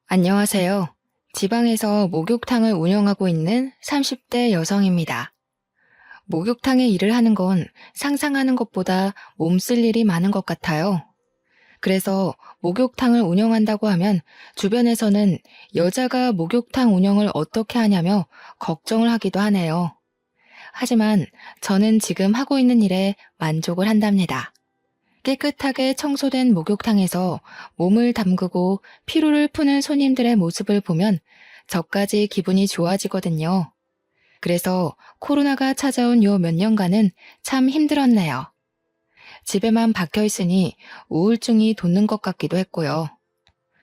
안녕하세요. 지방에서 목욕탕을 운영하고 있는 30대 여성입니다. 목욕탕에 일을 하는 건 상상하는 것보다 몸쓸 일이 많은 것 같아요. 그래서 목욕탕을 운영한다고 하면 주변에서는 여자가 목욕탕 운영을 어떻게 하냐며 걱정을 하기도 하네요. 하지만 저는 지금 하고 있는 일에 만족을 한답니다. 깨끗하게 청소된 목욕탕에서 몸을 담그고 피로를 푸는 손님들의 모습을 보면 저까지 기분이 좋아지거든요. 그래서 코로나가 찾아온 요 몇 년간은 참 힘들었네요. 집에만 박혀 있으니 우울증이 돋는 것 같기도 했고요.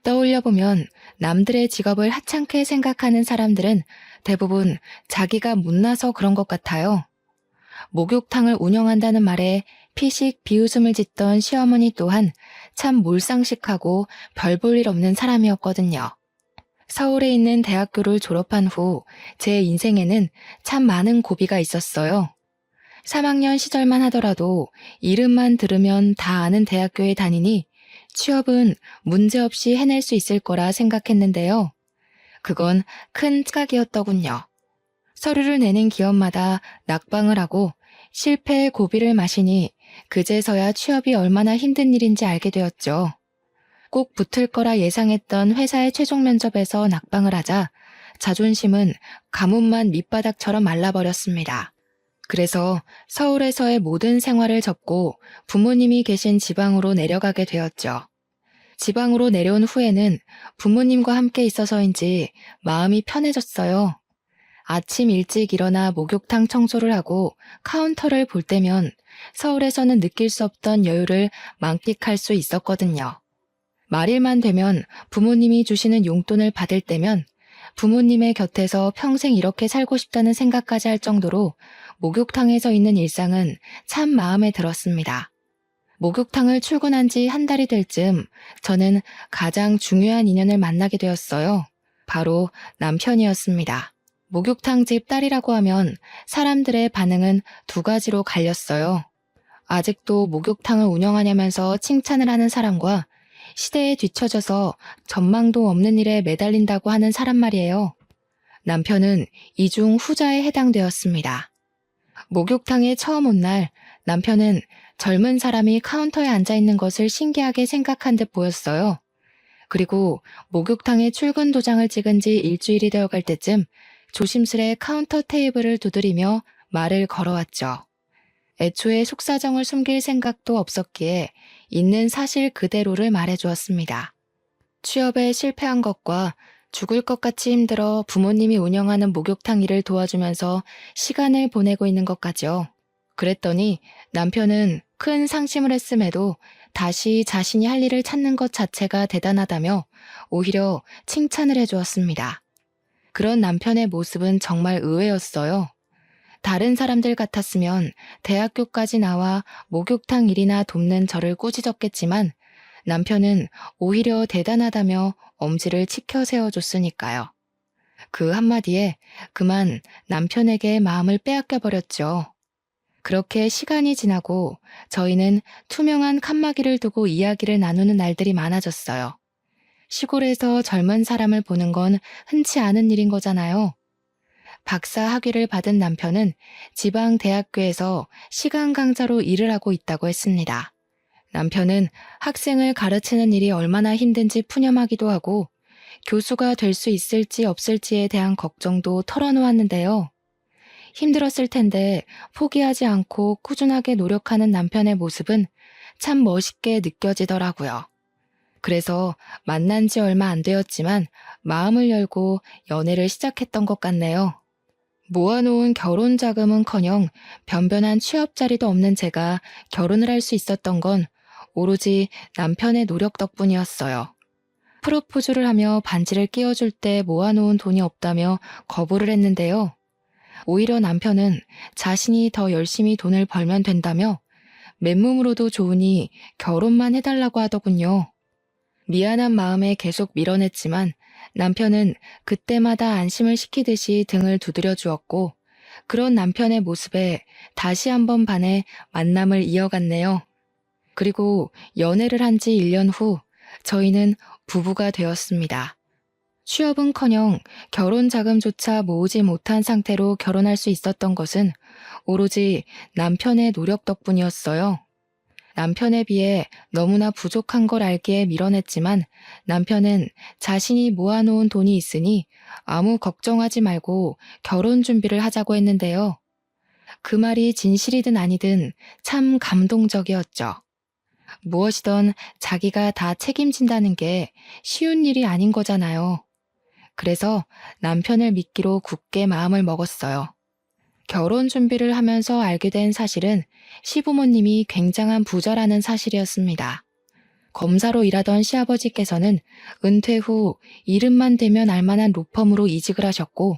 떠올려보면 남들의 직업을 하찮게 생각하는 사람들은 대부분 자기가 못나서 그런 것 같아요. 목욕탕을 운영한다는 말에 피식 비웃음을 짓던 시어머니 또한 참 몰상식하고 별 볼 일 없는 사람이었거든요. 서울에 있는 대학교를 졸업한 후 제 인생에는 참 많은 고비가 있었어요. 3학년 시절만 하더라도 이름만 들으면 다 아는 대학교에 다니니 취업은 문제없이 해낼 수 있을 거라 생각했는데요. 그건 큰 착각이었더군요. 서류를 내는 기업마다 낙방을 하고 실패의 고비를 마시니 그제서야 취업이 얼마나 힘든 일인지 알게 되었죠. 꼭 붙을 거라 예상했던 회사의 최종 면접에서 낙방을 하자 자존심은 가뭄만 밑바닥처럼 말라버렸습니다. 그래서 서울에서의 모든 생활을 접고 부모님이 계신 지방으로 내려가게 되었죠. 지방으로 내려온 후에는 부모님과 함께 있어서인지 마음이 편해졌어요. 아침 일찍 일어나 목욕탕 청소를 하고 카운터를 볼 때면 서울에서는 느낄 수 없던 여유를 만끽할 수 있었거든요. 말일만 되면 부모님이 주시는 용돈을 받을 때면 부모님의 곁에서 평생 이렇게 살고 싶다는 생각까지 할 정도로 목욕탕에서 있는 일상은 참 마음에 들었습니다. 목욕탕을 출근한 지 한 달이 될 즈음 저는 가장 중요한 인연을 만나게 되었어요. 바로 남편이었습니다. 목욕탕 집 딸이라고 하면 사람들의 반응은 두 가지로 갈렸어요. 아직도 목욕탕을 운영하냐면서 칭찬을 하는 사람과 시대에 뒤처져서 전망도 없는 일에 매달린다고 하는 사람 말이에요. 남편은 이 중 후자에 해당되었습니다. 목욕탕에 처음 온 날 남편은 젊은 사람이 카운터에 앉아 있는 것을 신기하게 생각한 듯 보였어요. 그리고 목욕탕에 출근 도장을 찍은 지 일주일이 되어갈 때쯤 조심스레 카운터 테이블을 두드리며 말을 걸어왔죠. 애초에 속사정을 숨길 생각도 없었기에 있는 사실 그대로를 말해주었습니다. 취업에 실패한 것과 죽을 것 같이 힘들어 부모님이 운영하는 목욕탕 일을 도와주면서 시간을 보내고 있는 것까지요. 그랬더니 남편은 큰 상심을 했음에도 다시 자신이 할 일을 찾는 것 자체가 대단하다며 오히려 칭찬을 해주었습니다. 그런 남편의 모습은 정말 의외였어요. 다른 사람들 같았으면 대학교까지 나와 목욕탕 일이나 돕는 저를 꾸짖었겠지만 남편은 오히려 대단하다며 엄지를 치켜 세워줬으니까요. 그 한마디에 그만 남편에게 마음을 빼앗겨 버렸죠. 그렇게 시간이 지나고 저희는 투명한 칸막이를 두고 이야기를 나누는 날들이 많아졌어요. 시골에서 젊은 사람을 보는 건 흔치 않은 일인 거잖아요. 박사 학위를 받은 남편은 지방 대학교에서 시간 강사로 일을 하고 있다고 했습니다. 남편은 학생을 가르치는 일이 얼마나 힘든지 푸념하기도 하고 교수가 될 수 있을지 없을지에 대한 걱정도 털어놓았는데요. 힘들었을 텐데 포기하지 않고 꾸준하게 노력하는 남편의 모습은 참 멋있게 느껴지더라고요. 그래서 만난 지 얼마 안 되었지만 마음을 열고 연애를 시작했던 것 같네요. 모아놓은 결혼 자금은커녕 변변한 취업 자리도 없는 제가 결혼을 할 수 있었던 건 오로지 남편의 노력 덕분이었어요. 프로포즈를 하며 반지를 끼워줄 때 모아놓은 돈이 없다며 거부를 했는데요. 오히려 남편은 자신이 더 열심히 돈을 벌면 된다며 맨몸으로도 좋으니 결혼만 해달라고 하더군요. 미안한 마음에 계속 밀어냈지만 남편은 그때마다 안심을 시키듯이 등을 두드려 주었고 그런 남편의 모습에 다시 한번 반해 만남을 이어갔네요. 그리고 연애를 한 지 1년 후 저희는 부부가 되었습니다. 취업은커녕 결혼 자금조차 모으지 못한 상태로 결혼할 수 있었던 것은 오로지 남편의 노력 덕분이었어요. 남편에 비해 너무나 부족한 걸 알기에 밀어냈지만 남편은 자신이 모아놓은 돈이 있으니 아무 걱정하지 말고 결혼 준비를 하자고 했는데요. 그 말이 진실이든 아니든 참 감동적이었죠. 무엇이든 자기가 다 책임진다는 게 쉬운 일이 아닌 거잖아요. 그래서 남편을 믿기로 굳게 마음을 먹었어요. 결혼 준비를 하면서 알게 된 사실은 시부모님이 굉장한 부자라는 사실이었습니다. 검사로 일하던 시아버지께서는 은퇴 후 이름만 대면 알만한 로펌으로 이직을 하셨고,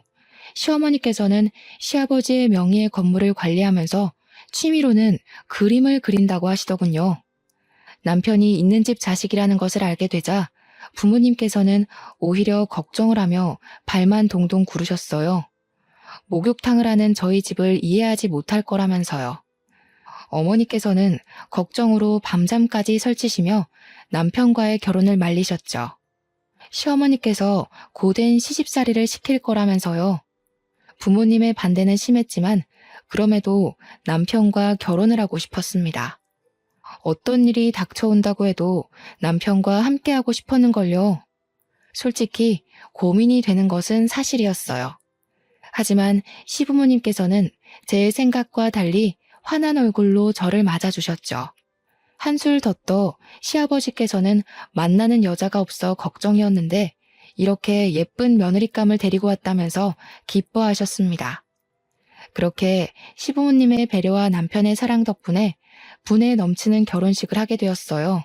시어머니께서는 시아버지의 명의의 건물을 관리하면서 취미로는 그림을 그린다고 하시더군요. 남편이 있는 집 자식이라는 것을 알게 되자 부모님께서는 오히려 걱정을 하며 발만 동동 구르셨어요. 목욕탕을 하는 저희 집을 이해하지 못할 거라면서요. 어머니께서는 걱정으로 밤잠까지 설치시며 남편과의 결혼을 말리셨죠. 시어머니께서 고된 시집살이를 시킬 거라면서요. 부모님의 반대는 심했지만 그럼에도 남편과 결혼을 하고 싶었습니다. 어떤 일이 닥쳐온다고 해도 남편과 함께하고 싶었는걸요. 솔직히 고민이 되는 것은 사실이었어요. 하지만 시부모님께서는 제 생각과 달리 환한 얼굴로 저를 맞아주셨죠. 한술 더 떠 시아버지께서는 만나는 여자가 없어 걱정이었는데 이렇게 예쁜 며느리감을 데리고 왔다면서 기뻐하셨습니다. 그렇게 시부모님의 배려와 남편의 사랑 덕분에 분에 넘치는 결혼식을 하게 되었어요.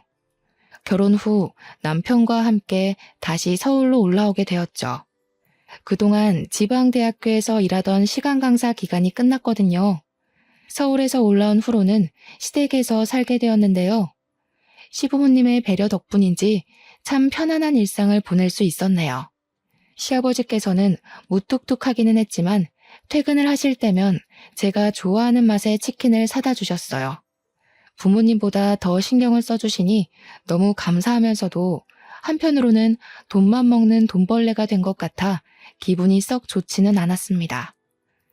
결혼 후 남편과 함께 다시 서울로 올라오게 되었죠. 그동안 지방대학교에서 일하던 시간 강사 기간이 끝났거든요. 서울에서 올라온 후로는 시댁에서 살게 되었는데요. 시부모님의 배려 덕분인지 참 편안한 일상을 보낼 수 있었네요. 시아버지께서는 무뚝뚝하기는 했지만 퇴근을 하실 때면 제가 좋아하는 맛의 치킨을 사다 주셨어요. 부모님보다 더 신경을 써주시니 너무 감사하면서도 한편으로는 돈만 먹는 돈벌레가 된 것 같아 기분이 썩 좋지는 않았습니다.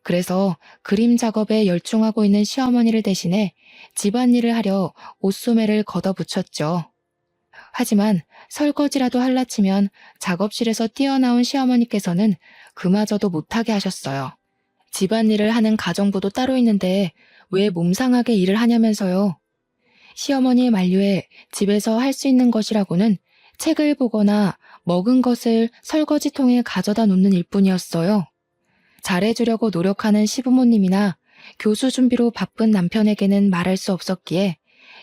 그래서 그림 작업에 열중하고 있는 시어머니를 대신해 집안일을 하려 옷소매를 걷어붙였죠. 하지만 설거지라도 할라치면 작업실에서 뛰어나온 시어머니께서는 그마저도 못하게 하셨어요. 집안일을 하는 가정부도 따로 있는데 왜 몸상하게 일을 하냐면서요. 시어머니의 만류에 집에서 할 수 있는 것이라고는 책을 보거나 먹은 것을 설거지통에 가져다 놓는 일뿐이었어요. 잘해주려고 노력하는 시부모님이나 교수 준비로 바쁜 남편에게는 말할 수 없었기에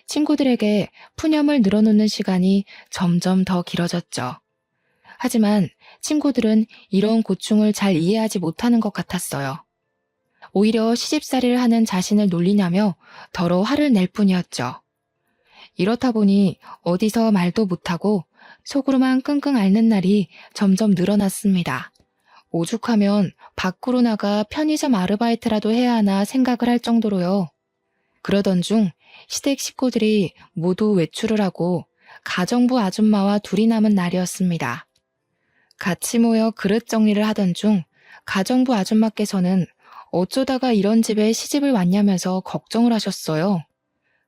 친구들에게 푸념을 늘어놓는 시간이 점점 더 길어졌죠. 하지만 친구들은 이런 고충을 잘 이해하지 못하는 것 같았어요. 오히려 시집살이를 하는 자신을 놀리냐며 더러 화를 낼 뿐이었죠. 이렇다 보니 어디서 말도 못하고 속으로만 끙끙 앓는 날이 점점 늘어났습니다. 오죽하면 밖으로 나가 편의점 아르바이트라도 해야 하나 생각을 할 정도로요. 그러던 중 시댁 식구들이 모두 외출을 하고 가정부 아줌마와 둘이 남은 날이었습니다. 같이 모여 그릇 정리를 하던 중 가정부 아줌마께서는 어쩌다가 이런 집에 시집을 왔냐면서 걱정을 하셨어요.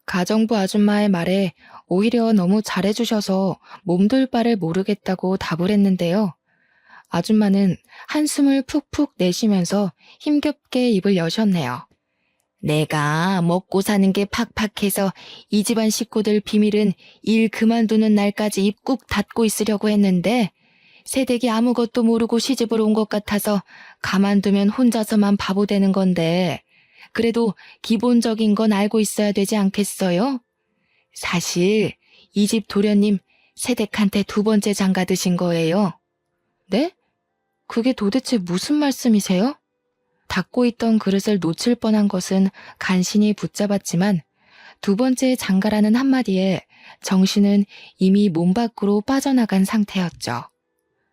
가정부 아줌마의 말에 오히려 너무 잘해주셔서 몸둘 바를 모르겠다고 답을 했는데요. 아줌마는 한숨을 푹푹 내쉬면서 힘겹게 입을 여셨네요. 내가 먹고 사는 게 팍팍해서 이 집안 식구들 비밀은 일 그만두는 날까지 입 꾹 닫고 있으려고 했는데 새댁이 아무것도 모르고 시집을 온 것 같아서 가만두면 혼자서만 바보 되는 건데 그래도 기본적인 건 알고 있어야 되지 않겠어요? 사실 이 집 도련님 새댁한테 2번째 장가 드신 거예요. 네? 그게 도대체 무슨 말씀이세요? 닫고 있던 그릇을 놓칠 뻔한 것은 간신히 붙잡았지만 2번째 장가라는 한마디에 정신은 이미 몸 밖으로 빠져나간 상태였죠.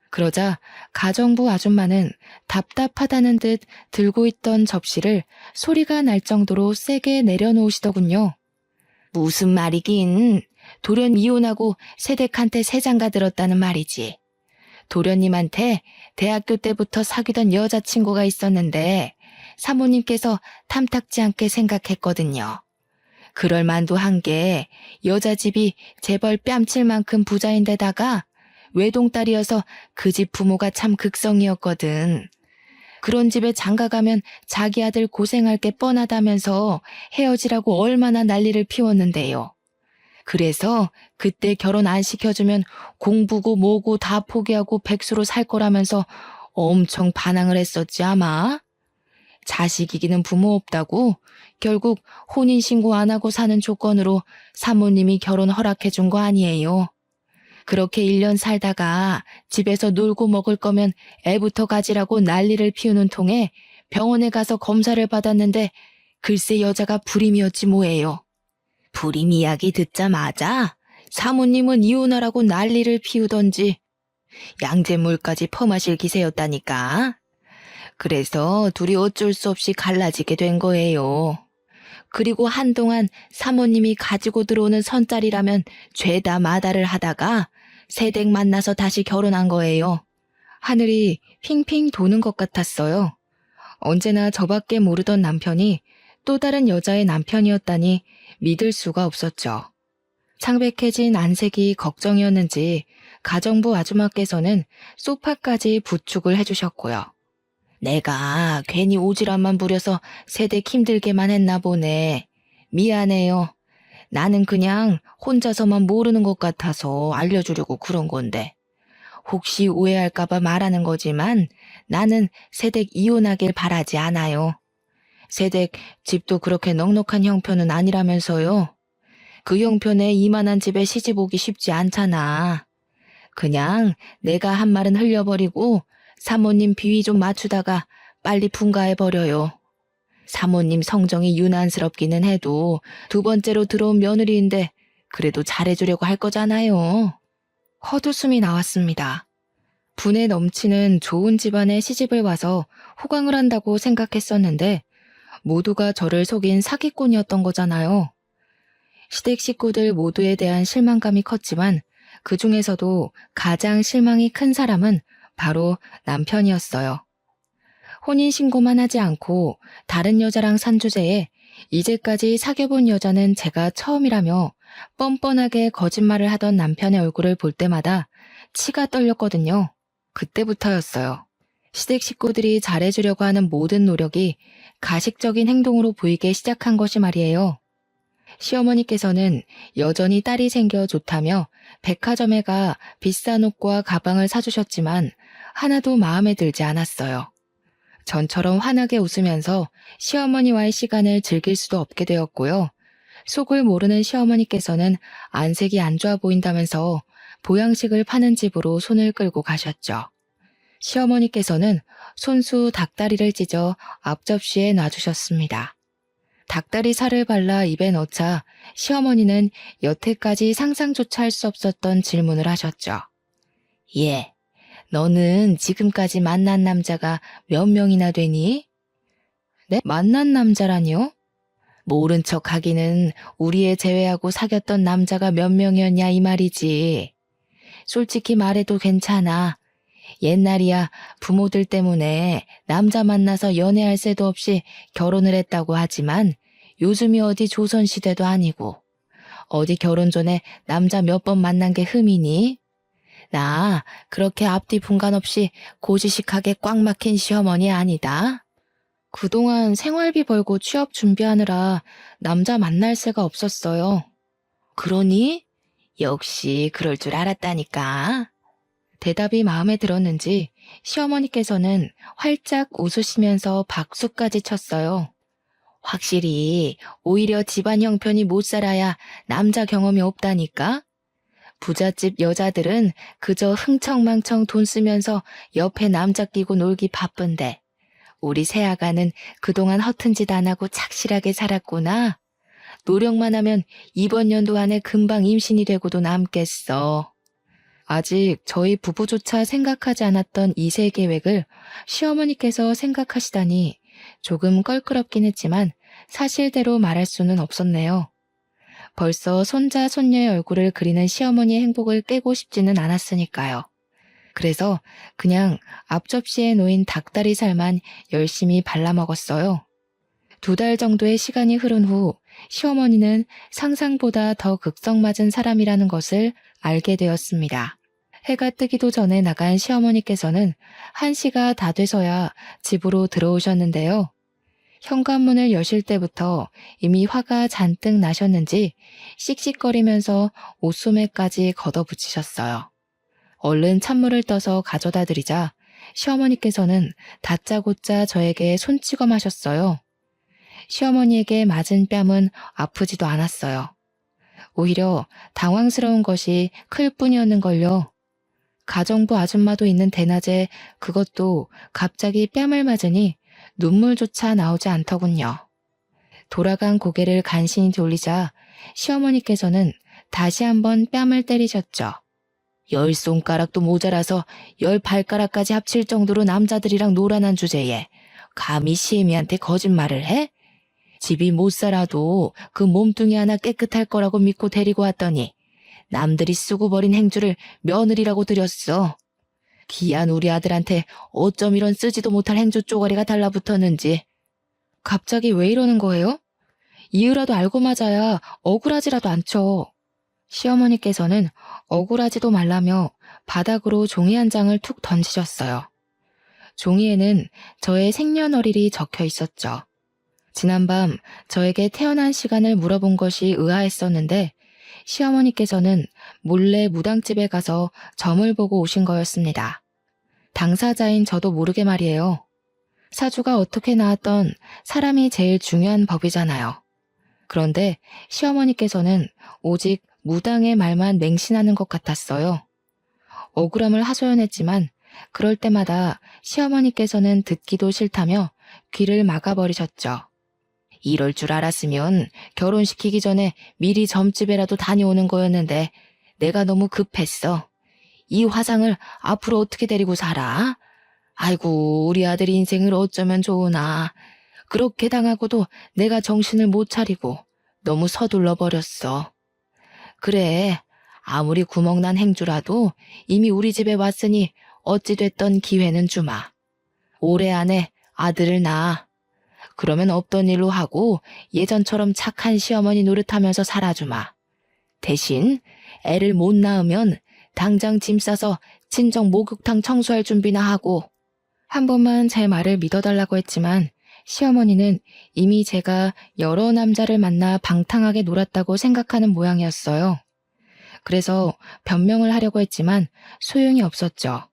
그러자 가정부 아줌마는 답답하다는 듯 들고 있던 접시를 소리가 날 정도로 세게 내려놓으시더군요. 무슨 말이긴, 돌연 이혼하고 새댁한테 새 장가 들었다는 말이지. 도련님한테 대학교 때부터 사귀던 여자친구가 있었는데 사모님께서 탐탁지 않게 생각했거든요. 그럴 만도 한 게 여자 집이 재벌 뺨칠 만큼 부자인데다가 외동딸이어서 그 집 부모가 참 극성이었거든. 그런 집에 장가가면 자기 아들 고생할 게 뻔하다면서 헤어지라고 얼마나 난리를 피웠는데요. 그래서 그때 결혼 안 시켜주면 공부고 뭐고 다 포기하고 백수로 살 거라면서 엄청 반항을 했었지 아마. 자식 이기는 부모 없다고 결국 혼인신고 안 하고 사는 조건으로 사모님이 결혼 허락해 준 거 아니에요. 그렇게 1년 살다가 집에서 놀고 먹을 거면 애부터 가지라고 난리를 피우는 통에 병원에 가서 검사를 받았는데 글쎄 여자가 불임이었지 뭐예요. 불임 이야기 듣자마자 사모님은 이혼하라고 난리를 피우던지 양잿물까지 퍼마실 기세였다니까. 그래서 둘이 어쩔 수 없이 갈라지게 된 거예요. 그리고 한동안 사모님이 가지고 들어오는 선짜리라면 죄다 마다를 하다가 새댁 만나서 다시 결혼한 거예요. 하늘이 핑핑 도는 것 같았어요. 언제나 저밖에 모르던 남편이 또 다른 여자의 남편이었다니 믿을 수가 없었죠. 창백해진 안색이 걱정이었는지 가정부 아주마께서는 소파까지 부축을 해주셨고요. 내가 괜히 오지랖만 부려서 새댁 힘들게만 했나 보네. 미안해요. 나는 그냥 혼자서만 모르는 것 같아서 알려주려고 그런 건데. 혹시 오해할까봐 말하는 거지만 나는 새댁 이혼하길 바라지 않아요. 새댁 집도 그렇게 넉넉한 형편은 아니라면서요. 그 형편에 이만한 집에 시집 오기 쉽지 않잖아. 그냥 내가 한 말은 흘려버리고 사모님 비위 좀 맞추다가 빨리 분가해버려요. 사모님 성정이 유난스럽기는 해도 두 번째로 들어온 며느리인데 그래도 잘해주려고 할 거잖아요. 헛웃음이 나왔습니다. 분에 넘치는 좋은 집안에 시집을 와서 호강을 한다고 생각했었는데 모두가 저를 속인 사기꾼이었던 거잖아요. 시댁 식구들 모두에 대한 실망감이 컸지만 그 중에서도 가장 실망이 큰 사람은 바로 남편이었어요. 혼인신고만 하지 않고 다른 여자랑 산 주제에 이제까지 사귀어본 여자는 제가 처음이라며 뻔뻔하게 거짓말을 하던 남편의 얼굴을 볼 때마다 치가 떨렸거든요. 그때부터였어요. 시댁 식구들이 잘해주려고 하는 모든 노력이 가식적인 행동으로 보이기 시작한 것이 말이에요. 시어머니께서는 여전히 딸이 생겨 좋다며 백화점에 가 비싼 옷과 가방을 사주셨지만 하나도 마음에 들지 않았어요. 전처럼 환하게 웃으면서 시어머니와의 시간을 즐길 수도 없게 되었고요. 속을 모르는 시어머니께서는 안색이 안 좋아 보인다면서 보양식을 파는 집으로 손을 끌고 가셨죠. 시어머니께서는 손수 닭다리를 찢어 앞접시에 놔주셨습니다. 닭다리 살을 발라 입에 넣자 시어머니는 여태까지 상상조차 할 수 없었던 질문을 하셨죠. 예, 너는 지금까지 만난 남자가 몇 명이나 되니? 네? 만난 남자라니요? 모른 척 하기는 우리 애 제외하고 사귀었던 남자가 몇 명이었냐 이 말이지. 솔직히 말해도 괜찮아. 옛날이야 부모들 때문에 남자 만나서 연애할 새도 없이 결혼을 했다고 하지만 요즘이 어디 조선시대도 아니고 어디 결혼 전에 남자 몇 번 만난 게 흠이니? 나 그렇게 앞뒤 분간 없이 고지식하게 꽉 막힌 시어머니 아니다. 그동안 생활비 벌고 취업 준비하느라 남자 만날 새가 없었어요. 그러니? 역시 그럴 줄 알았다니까. 대답이 마음에 들었는지 시어머니께서는 활짝 웃으시면서 박수까지 쳤어요. 확실히 오히려 집안 형편이 못 살아야 남자 경험이 없다니까? 부잣집 여자들은 그저 흥청망청 돈 쓰면서 옆에 남자 끼고 놀기 바쁜데 우리 새아가는 그동안 허튼 짓 안 하고 착실하게 살았구나. 노력만 하면 이번 연도 안에 금방 임신이 되고도 남겠어. 아직 저희 부부조차 생각하지 않았던 2세 계획을 시어머니께서 생각하시다니 조금 껄끄럽긴 했지만 사실대로 말할 수는 없었네요. 벌써 손자, 손녀의 얼굴을 그리는 시어머니의 행복을 깨고 싶지는 않았으니까요. 그래서 그냥 앞접시에 놓인 닭다리살만 열심히 발라먹었어요. 2달 정도의 시간이 흐른 후 시어머니는 상상보다 더 극성맞은 사람이라는 것을 알게 되었습니다. 해가 뜨기도 전에 나간 시어머니께서는 1시가 다 돼서야 집으로 들어오셨는데요. 현관문을 여실 때부터 이미 화가 잔뜩 나셨는지 씩씩거리면서 옷소매까지 걷어붙이셨어요. 얼른 찬물을 떠서 가져다 드리자 시어머니께서는 다짜고짜 저에게 손찌검 하셨어요. 시어머니에게 맞은 뺨은 아프지도 않았어요. 오히려 당황스러운 것이 클 뿐이었는걸요. 가정부 아줌마도 있는 대낮에 그것도 갑자기 뺨을 맞으니 눈물조차 나오지 않더군요. 돌아간 고개를 간신히 돌리자 시어머니께서는 다시 한번 뺨을 때리셨죠. 10손가락도 모자라서 10발가락까지 합칠 정도로 남자들이랑 놀아난 주제에 감히 시애미한테 거짓말을 해? 집이 못 살아도 그 몸뚱이 하나 깨끗할 거라고 믿고 데리고 왔더니 남들이 쓰고 버린 행주를 며느리라고 들였어. 귀한 우리 아들한테 어쩜 이런 쓰지도 못할 행주 쪼가리가 달라붙었는지. 갑자기 왜 이러는 거예요? 이유라도 알고 맞아야 억울하지라도 않죠. 시어머니께서는 억울하지도 말라며 바닥으로 종이 한 장을 툭 던지셨어요. 종이에는 저의 생년월일이 적혀 있었죠. 지난밤 저에게 태어난 시간을 물어본 것이 의아했었는데 시어머니께서는 몰래 무당집에 가서 점을 보고 오신 거였습니다. 당사자인 저도 모르게 말이에요. 사주가 어떻게 나왔던 사람이 제일 중요한 법이잖아요. 그런데 시어머니께서는 오직 무당의 말만 맹신하는 것 같았어요. 억울함을 하소연했지만 그럴 때마다 시어머니께서는 듣기도 싫다며 귀를 막아버리셨죠. 이럴 줄 알았으면 결혼시키기 전에 미리 점집에라도 다녀오는 거였는데 내가 너무 급했어. 이 화상을 앞으로 어떻게 데리고 살아? 아이고, 우리 아들 인생을 어쩌면 좋으나. 그렇게 당하고도 내가 정신을 못 차리고 너무 서둘러 버렸어. 그래, 아무리 구멍난 행주라도 이미 우리 집에 왔으니 어찌됐던 기회는 주마. 올해 안에 아들을 낳아. 그러면 없던 일로 하고 예전처럼 착한 시어머니 노릇하면서 살아주마. 대신 애를 못 낳으면 당장 짐 싸서 친정 목욕탕 청소할 준비나 하고. 한 번만 제 말을 믿어달라고 했지만 시어머니는 이미 제가 여러 남자를 만나 방탕하게 놀았다고 생각하는 모양이었어요. 그래서 변명을 하려고 했지만 소용이 없었죠.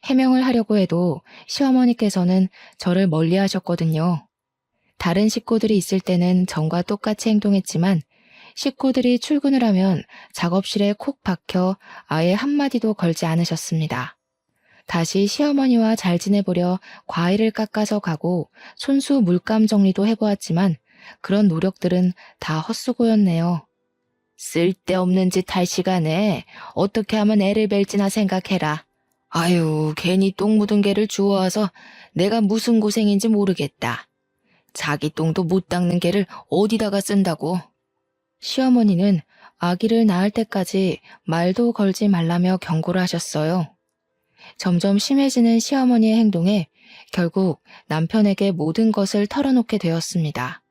해명을 하려고 해도 시어머니께서는 저를 멀리 하셨거든요. 다른 식구들이 있을 때는 전과 똑같이 행동했지만 식구들이 출근을 하면 작업실에 콕 박혀 아예 한마디도 걸지 않으셨습니다. 다시 시어머니와 잘 지내보려 과일을 깎아서 가고 손수 물감 정리도 해보았지만 그런 노력들은 다 헛수고였네요. 쓸데없는 짓 할 시간에 어떻게 하면 애를 뵐지나 생각해라. 아유, 괜히 똥 묻은 개를 주워와서 내가 무슨 고생인지 모르겠다. 자기 똥도 못 닦는 개를 어디다가 쓴다고. 시어머니는 아기를 낳을 때까지 말도 걸지 말라며 경고를 하셨어요. 점점 심해지는 시어머니의 행동에 결국 남편에게 모든 것을 털어놓게 되었습니다.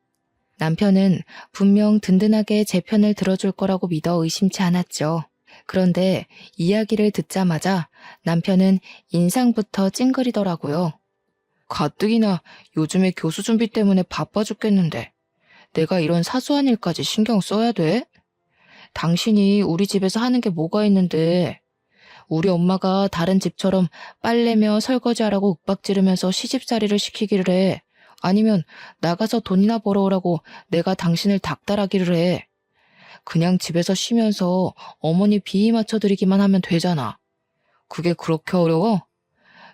남편은 분명 든든하게 제 편을 들어줄 거라고 믿어 의심치 않았죠. 그런데 이야기를 듣자마자 남편은 인상부터 찡그리더라고요. 가뜩이나 요즘에 교수 준비 때문에 바빠 죽겠는데 내가 이런 사소한 일까지 신경 써야 돼? 당신이 우리 집에서 하는 게 뭐가 있는데 우리 엄마가 다른 집처럼 빨래며 설거지하라고 윽박지르면서 시집살이를 시키기를 해. 아니면 나가서 돈이나 벌어오라고 내가 당신을 닥달하기를 해. 그냥 집에서 쉬면서 어머니 비위 맞춰드리기만 하면 되잖아. 그게 그렇게 어려워?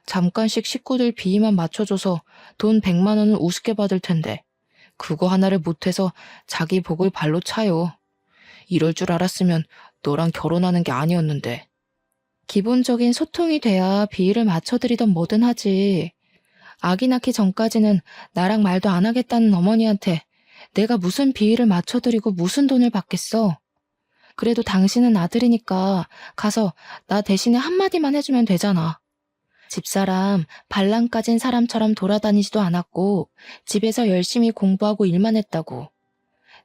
잠깐씩 식구들 비위만 맞춰줘서 돈 100만 원은 우습게 받을 텐데 그거 하나를 못해서 자기 복을 발로 차요. 이럴 줄 알았으면 너랑 결혼하는 게 아니었는데. 기본적인 소통이 돼야 비위를 맞춰드리던 뭐든 하지. 아기 낳기 전까지는 나랑 말도 안 하겠다는 어머니한테 내가 무슨 비위를 맞춰드리고 무슨 돈을 받겠어. 그래도 당신은 아들이니까 가서 나 대신에 한마디만 해주면 되잖아. 집사람, 발랑 까진 사람처럼 돌아다니지도 않았고 집에서 열심히 공부하고 일만 했다고.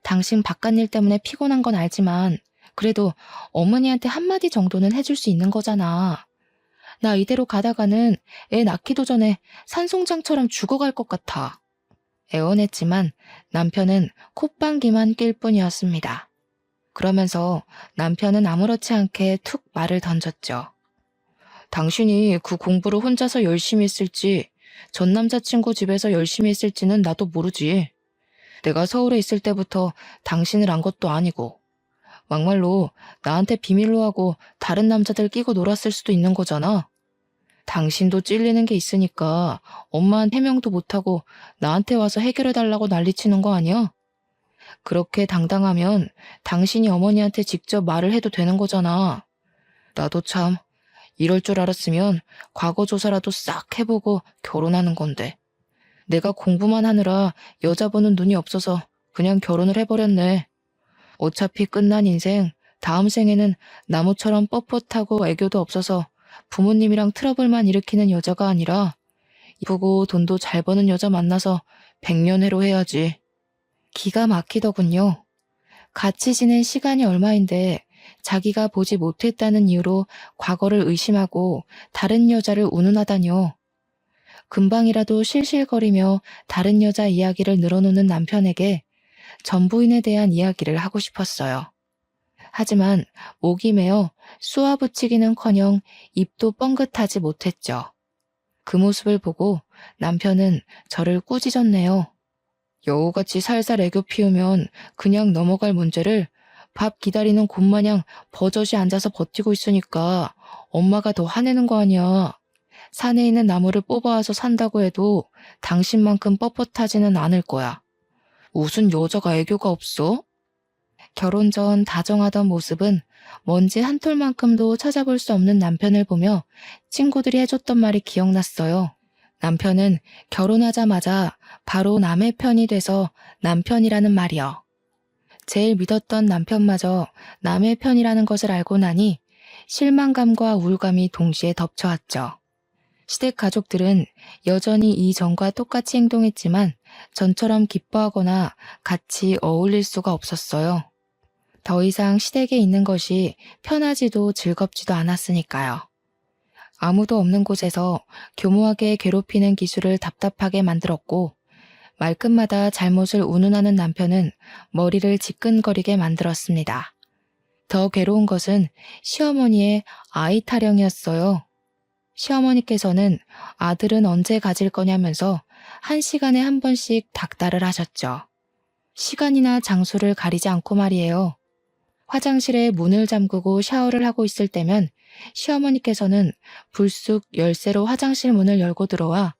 당신 바깥일 때문에 피곤한 건 알지만 그래도 어머니한테 한마디 정도는 해줄 수 있는 거잖아. 나 이대로 가다가는 애 낳기도 전에 산송장처럼 죽어갈 것 같아. 애원했지만 남편은 콧방귀만 낄 뿐이었습니다. 그러면서 남편은 아무렇지 않게 툭 말을 던졌죠. 당신이 그 공부를 혼자서 열심히 했을지 전 남자친구 집에서 열심히 했을지는 나도 모르지. 내가 서울에 있을 때부터 당신을 안 것도 아니고 막말로 나한테 비밀로 하고 다른 남자들 끼고 놀았을 수도 있는 거잖아. 당신도 찔리는 게 있으니까 엄마한테 해명도 못하고 나한테 와서 해결해달라고 난리치는 거 아니야? 그렇게 당당하면 당신이 어머니한테 직접 말을 해도 되는 거잖아. 나도 참 이럴 줄 알았으면 과거 조사라도 싹 해보고 결혼하는 건데. 내가 공부만 하느라 여자보는 눈이 없어서 그냥 결혼을 해버렸네. 어차피 끝난 인생, 다음 생에는 나무처럼 뻣뻣하고 애교도 없어서 부모님이랑 트러블만 일으키는 여자가 아니라 이쁘고 돈도 잘 버는 여자 만나서 백년해로 해야지. 기가 막히더군요. 같이 지낸 시간이 얼마인데 자기가 보지 못했다는 이유로 과거를 의심하고 다른 여자를 운운하다뇨. 금방이라도 실실거리며 다른 여자 이야기를 늘어놓는 남편에게 전부인에 대한 이야기를 하고 싶었어요. 하지만 목이 메어 쏘아붙이기는커녕 입도 뻥긋하지 못했죠. 그 모습을 보고 남편은 저를 꾸짖었네요. 여우같이 살살 애교 피우면 그냥 넘어갈 문제를 밥 기다리는 곰마냥 버젓이 앉아서 버티고 있으니까 엄마가 더 화내는 거 아니야. 산에 있는 나무를 뽑아와서 산다고 해도 당신만큼 뻣뻣하지는 않을 거야. 무슨 여자가 애교가 없어? 결혼 전 다정하던 모습은 먼지 한 톨만큼도 찾아볼 수 없는 남편을 보며 친구들이 해줬던 말이 기억났어요. 남편은 결혼하자마자 바로 남의 편이 돼서 남편이라는 말이요. 제일 믿었던 남편마저 남의 편이라는 것을 알고 나니 실망감과 우울감이 동시에 덮쳐왔죠. 시댁 가족들은 여전히 이전과 똑같이 행동했지만 전처럼 기뻐하거나 같이 어울릴 수가 없었어요. 더 이상 시댁에 있는 것이 편하지도 즐겁지도 않았으니까요. 아무도 없는 곳에서 교모하게 괴롭히는 기술을 답답하게 만들었고 말끝마다 잘못을 운운하는 남편은 머리를 지끈거리게 만들었습니다. 더 괴로운 것은 시어머니의 아이 타령이었어요. 시어머니께서는 아들은 언제 가질 거냐면서 1시간에 한 번씩 닥달을 하셨죠. 시간이나 장소를 가리지 않고 말이에요. 화장실에 문을 잠그고 샤워를 하고 있을 때면 시어머니께서는 불쑥 열쇠로 화장실 문을 열고 들어와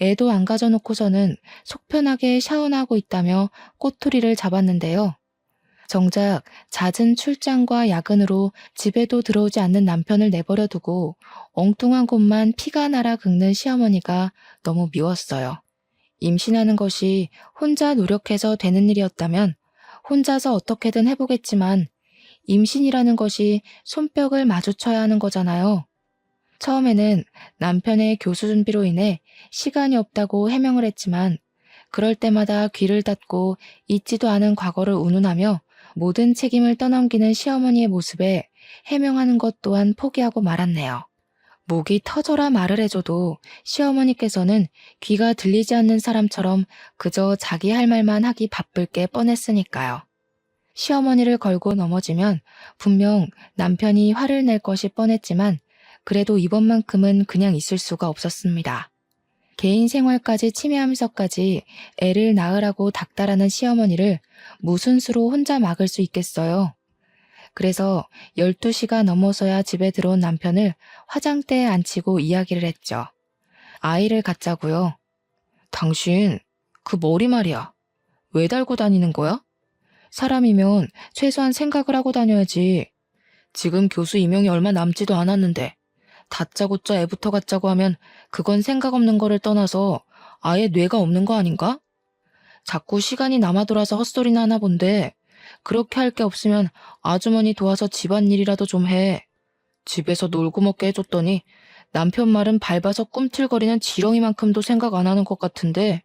애도 안 가져놓고서는 속편하게 샤워나 하고 있다며 꼬투리를 잡았는데요. 정작 잦은 출장과 야근으로 집에도 들어오지 않는 남편을 내버려 두고 엉뚱한 곳만 피가 날아 긁는 시어머니가 너무 미웠어요. 임신하는 것이 혼자 노력해서 되는 일이었다면 혼자서 어떻게든 해보겠지만 임신이라는 것이 손뼉을 마주쳐야 하는 거잖아요. 처음에는 남편의 교수 준비로 인해 시간이 없다고 해명을 했지만 그럴 때마다 귀를 닫고 잊지도 않은 과거를 운운하며 모든 책임을 떠넘기는 시어머니의 모습에 해명하는 것 또한 포기하고 말았네요. 목이 터져라 말을 해줘도 시어머니께서는 귀가 들리지 않는 사람처럼 그저 자기 할 말만 하기 바쁠 게 뻔했으니까요. 시어머니를 걸고 넘어지면 분명 남편이 화를 낼 것이 뻔했지만 그래도 이번만큼은 그냥 있을 수가 없었습니다. 개인 생활까지 침해하면서까지 애를 낳으라고 닥달하는 시어머니를 무슨 수로 혼자 막을 수 있겠어요. 그래서 12시가 넘어서야 집에 들어온 남편을 화장대에 앉히고 이야기를 했죠. 아이를 갖자고요. 당신 그 머리 말이야. 왜 달고 다니는 거야? 사람이면 최소한 생각을 하고 다녀야지. 지금 교수 임용이 얼마 남지도 않았는데 다짜고짜 애부터 갖자고 하면 그건 생각 없는 거를 떠나서 아예 뇌가 없는 거 아닌가? 자꾸 시간이 남아 돌아서 헛소리나 하나 본데 그렇게 할 게 없으면 아주머니 도와서 집안일이라도 좀 해. 집에서 놀고 먹게 해줬더니 남편 말은 밟아서 꿈틀거리는 지렁이만큼도 생각 안 하는 것 같은데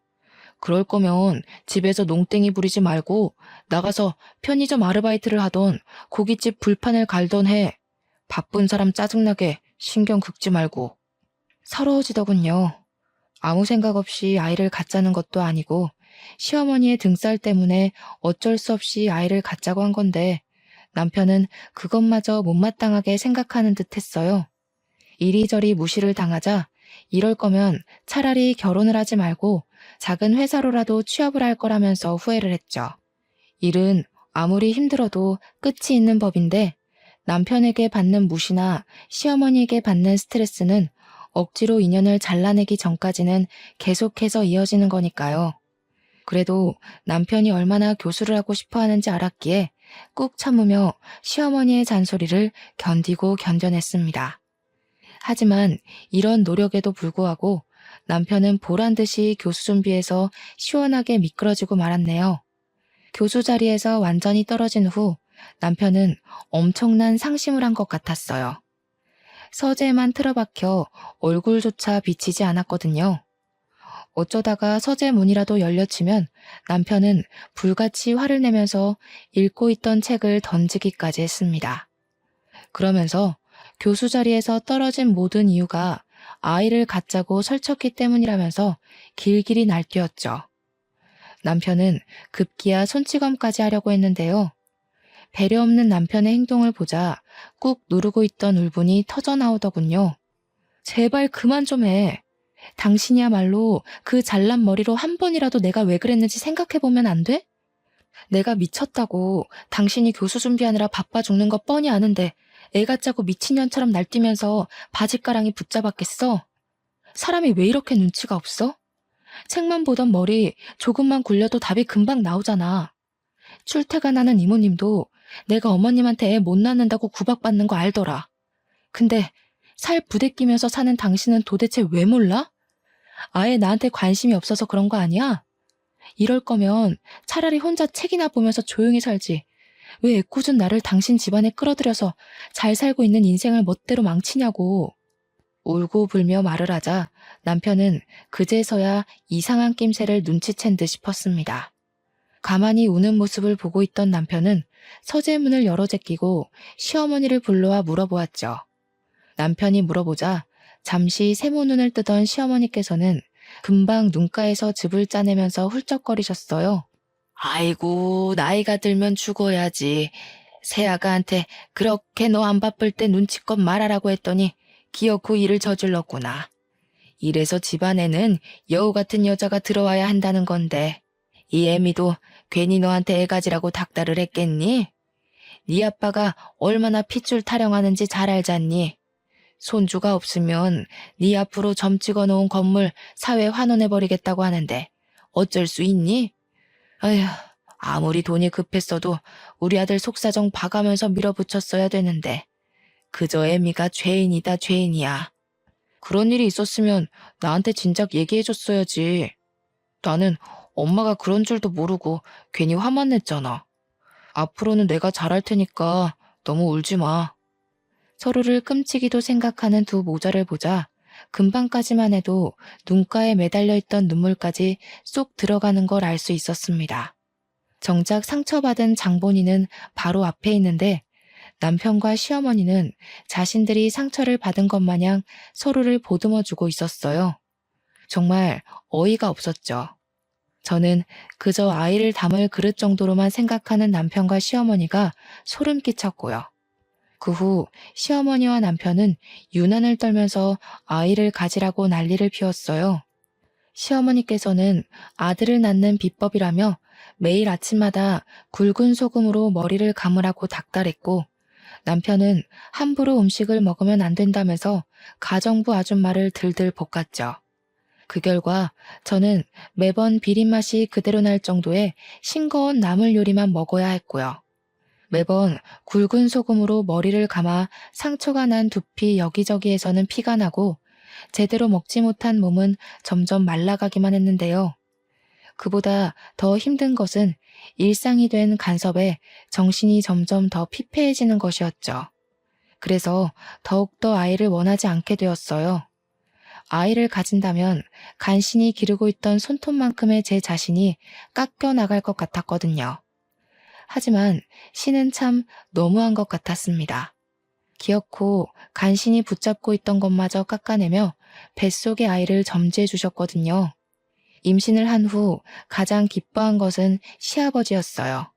그럴 거면 집에서 농땡이 부리지 말고 나가서 편의점 아르바이트를 하던 고깃집 불판을 갈던 해. 바쁜 사람 짜증나게 신경 긁지 말고. 서러워지더군요. 아무 생각 없이 아이를 갖자는 것도 아니고 시어머니의 등살 때문에 어쩔 수 없이 아이를 갖자고 한 건데 남편은 그것마저 못마땅하게 생각하는 듯 했어요. 이리저리 무시를 당하자 이럴 거면 차라리 결혼을 하지 말고 작은 회사로라도 취업을 할 거라면서 후회를 했죠. 일은 아무리 힘들어도 끝이 있는 법인데 남편에게 받는 무시나 시어머니에게 받는 스트레스는 억지로 인연을 잘라내기 전까지는 계속해서 이어지는 거니까요. 그래도 남편이 얼마나 교수를 하고 싶어 하는지 알았기에 꾹 참으며 시어머니의 잔소리를 견디고 견뎌냈습니다. 하지만 이런 노력에도 불구하고 남편은 보란 듯이 교수 준비해서 시원하게 미끄러지고 말았네요. 교수 자리에서 완전히 떨어진 후 남편은 엄청난 상심을 한 것 같았어요. 서재에만 틀어박혀 얼굴조차 비치지 않았거든요. 어쩌다가 서재 문이라도 열려치면 남편은 불같이 화를 내면서 읽고 있던 책을 던지기까지 했습니다. 그러면서 교수 자리에서 떨어진 모든 이유가 아이를 갖자고 설쳤기 때문이라면서 길길이 날뛰었죠. 남편은 급기야 손찌검까지 하려고 했는데요. 배려 없는 남편의 행동을 보자 꾹 누르고 있던 울분이 터져나오더군요. 제발 그만 좀 해. 당신이야말로 그 잘난 머리로 한 번이라도 내가 왜 그랬는지 생각해보면 안 돼? 내가 미쳤다고 당신이 교수 준비하느라 바빠 죽는 거 뻔히 아는데 애가 짜고 미친년처럼 날뛰면서 바짓가랑이 붙잡았겠어? 사람이 왜 이렇게 눈치가 없어? 책만 보던 머리 조금만 굴려도 답이 금방 나오잖아. 출퇴근하는 이모님도 내가 어머님한테 애 못 낳는다고 구박받는 거 알더라. 근데 살 부대끼면서 사는 당신은 도대체 왜 몰라? 아예 나한테 관심이 없어서 그런 거 아니야? 이럴 거면 차라리 혼자 책이나 보면서 조용히 살지. 왜 애꿎은 나를 당신 집안에 끌어들여서 잘 살고 있는 인생을 멋대로 망치냐고. 울고 불며 말을 하자 남편은 그제서야 이상한 낌새를 눈치챈 듯 싶었습니다. 가만히 우는 모습을 보고 있던 남편은 서재문을 열어 제끼고 시어머니를 불러와 물어보았죠. 남편이 물어보자 잠시 세모눈을 뜨던 시어머니께서는 금방 눈가에서 즙을 짜내면서 훌쩍거리셨어요. 아이고, 나이가 들면 죽어야지. 새아가한테 그렇게 너 안 바쁠 때 눈치껏 말하라고 했더니 기어코 일을 저질렀구나. 이래서 집안에는 여우 같은 여자가 들어와야 한다는 건데 이 애미도 괜히 너한테 애가지라고 닥달을 했겠니? 네 아빠가 얼마나 핏줄 타령하는지 잘 알잖니? 손주가 없으면 네 앞으로 점 찍어놓은 건물 사회 환원해버리겠다고 하는데 어쩔 수 있니? 아휴, 아무리 돈이 급했어도 우리 아들 속사정 봐가면서 밀어붙였어야 되는데 그저 애미가 죄인이다 죄인이야. 그런 일이 있었으면 나한테 진작 얘기해줬어야지. 나는 엄마가 그런 줄도 모르고 괜히 화만 냈잖아. 앞으로는 내가 잘할 테니까 너무 울지 마. 서로를 끔찍이도 생각하는 두 모자를 보자 금방까지만 해도 눈가에 매달려 있던 눈물까지 쏙 들어가는 걸 알 수 있었습니다. 정작 상처받은 장본인은 바로 앞에 있는데 남편과 시어머니는 자신들이 상처를 받은 것 마냥 서로를 보듬어주고 있었어요. 정말 어이가 없었죠. 저는 그저 아이를 담을 그릇 정도로만 생각하는 남편과 시어머니가 소름 끼쳤고요. 그 후 시어머니와 남편은 유난을 떨면서 아이를 가지라고 난리를 피웠어요. 시어머니께서는 아들을 낳는 비법이라며 매일 아침마다 굵은 소금으로 머리를 감으라고 닥달했고 남편은 함부로 음식을 먹으면 안 된다면서 가정부 아줌마를 들들 볶았죠. 그 결과 저는 매번 비린맛이 그대로 날 정도의 싱거운 나물 요리만 먹어야 했고요. 매번 굵은 소금으로 머리를 감아 상처가 난 두피 여기저기에서는 피가 나고 제대로 먹지 못한 몸은 점점 말라가기만 했는데요. 그보다 더 힘든 것은 일상이 된 간섭에 정신이 점점 더 피폐해지는 것이었죠. 그래서 더욱더 아이를 원하지 않게 되었어요. 아이를 가진다면 간신히 기르고 있던 손톱만큼의 제 자신이 깎여 나갈 것 같았거든요. 하지만 신은 참 너무한 것 같았습니다. 기어코 간신히 붙잡고 있던 것마저 깎아내며 뱃속의 아이를 점지해 주셨거든요. 임신을 한 후 가장 기뻐한 것은 시아버지였어요.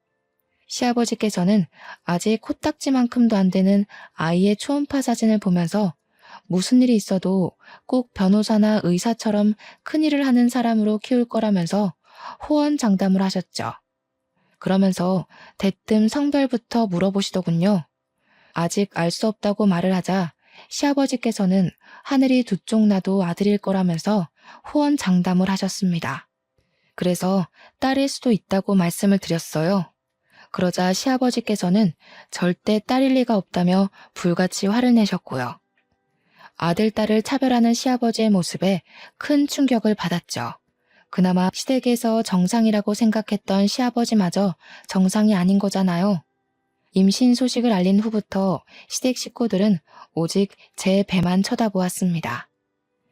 시아버지께서는 아직 코딱지만큼도 안 되는 아이의 초음파 사진을 보면서 무슨 일이 있어도 꼭 변호사나 의사처럼 큰일을 하는 사람으로 키울 거라면서 호언장담을 하셨죠. 그러면서 대뜸 성별부터 물어보시더군요. 아직 알 수 없다고 말을 하자 시아버지께서는 하늘이 두 쪽 나도 아들일 거라면서 호언장담을 하셨습니다. 그래서 딸일 수도 있다고 말씀을 드렸어요. 그러자 시아버지께서는 절대 딸일 리가 없다며 불같이 화를 내셨고요. 아들, 딸을 차별하는 시아버지의 모습에 큰 충격을 받았죠. 그나마 시댁에서 정상이라고 생각했던 시아버지마저 정상이 아닌 거잖아요. 임신 소식을 알린 후부터 시댁 식구들은 오직 제 배만 쳐다보았습니다.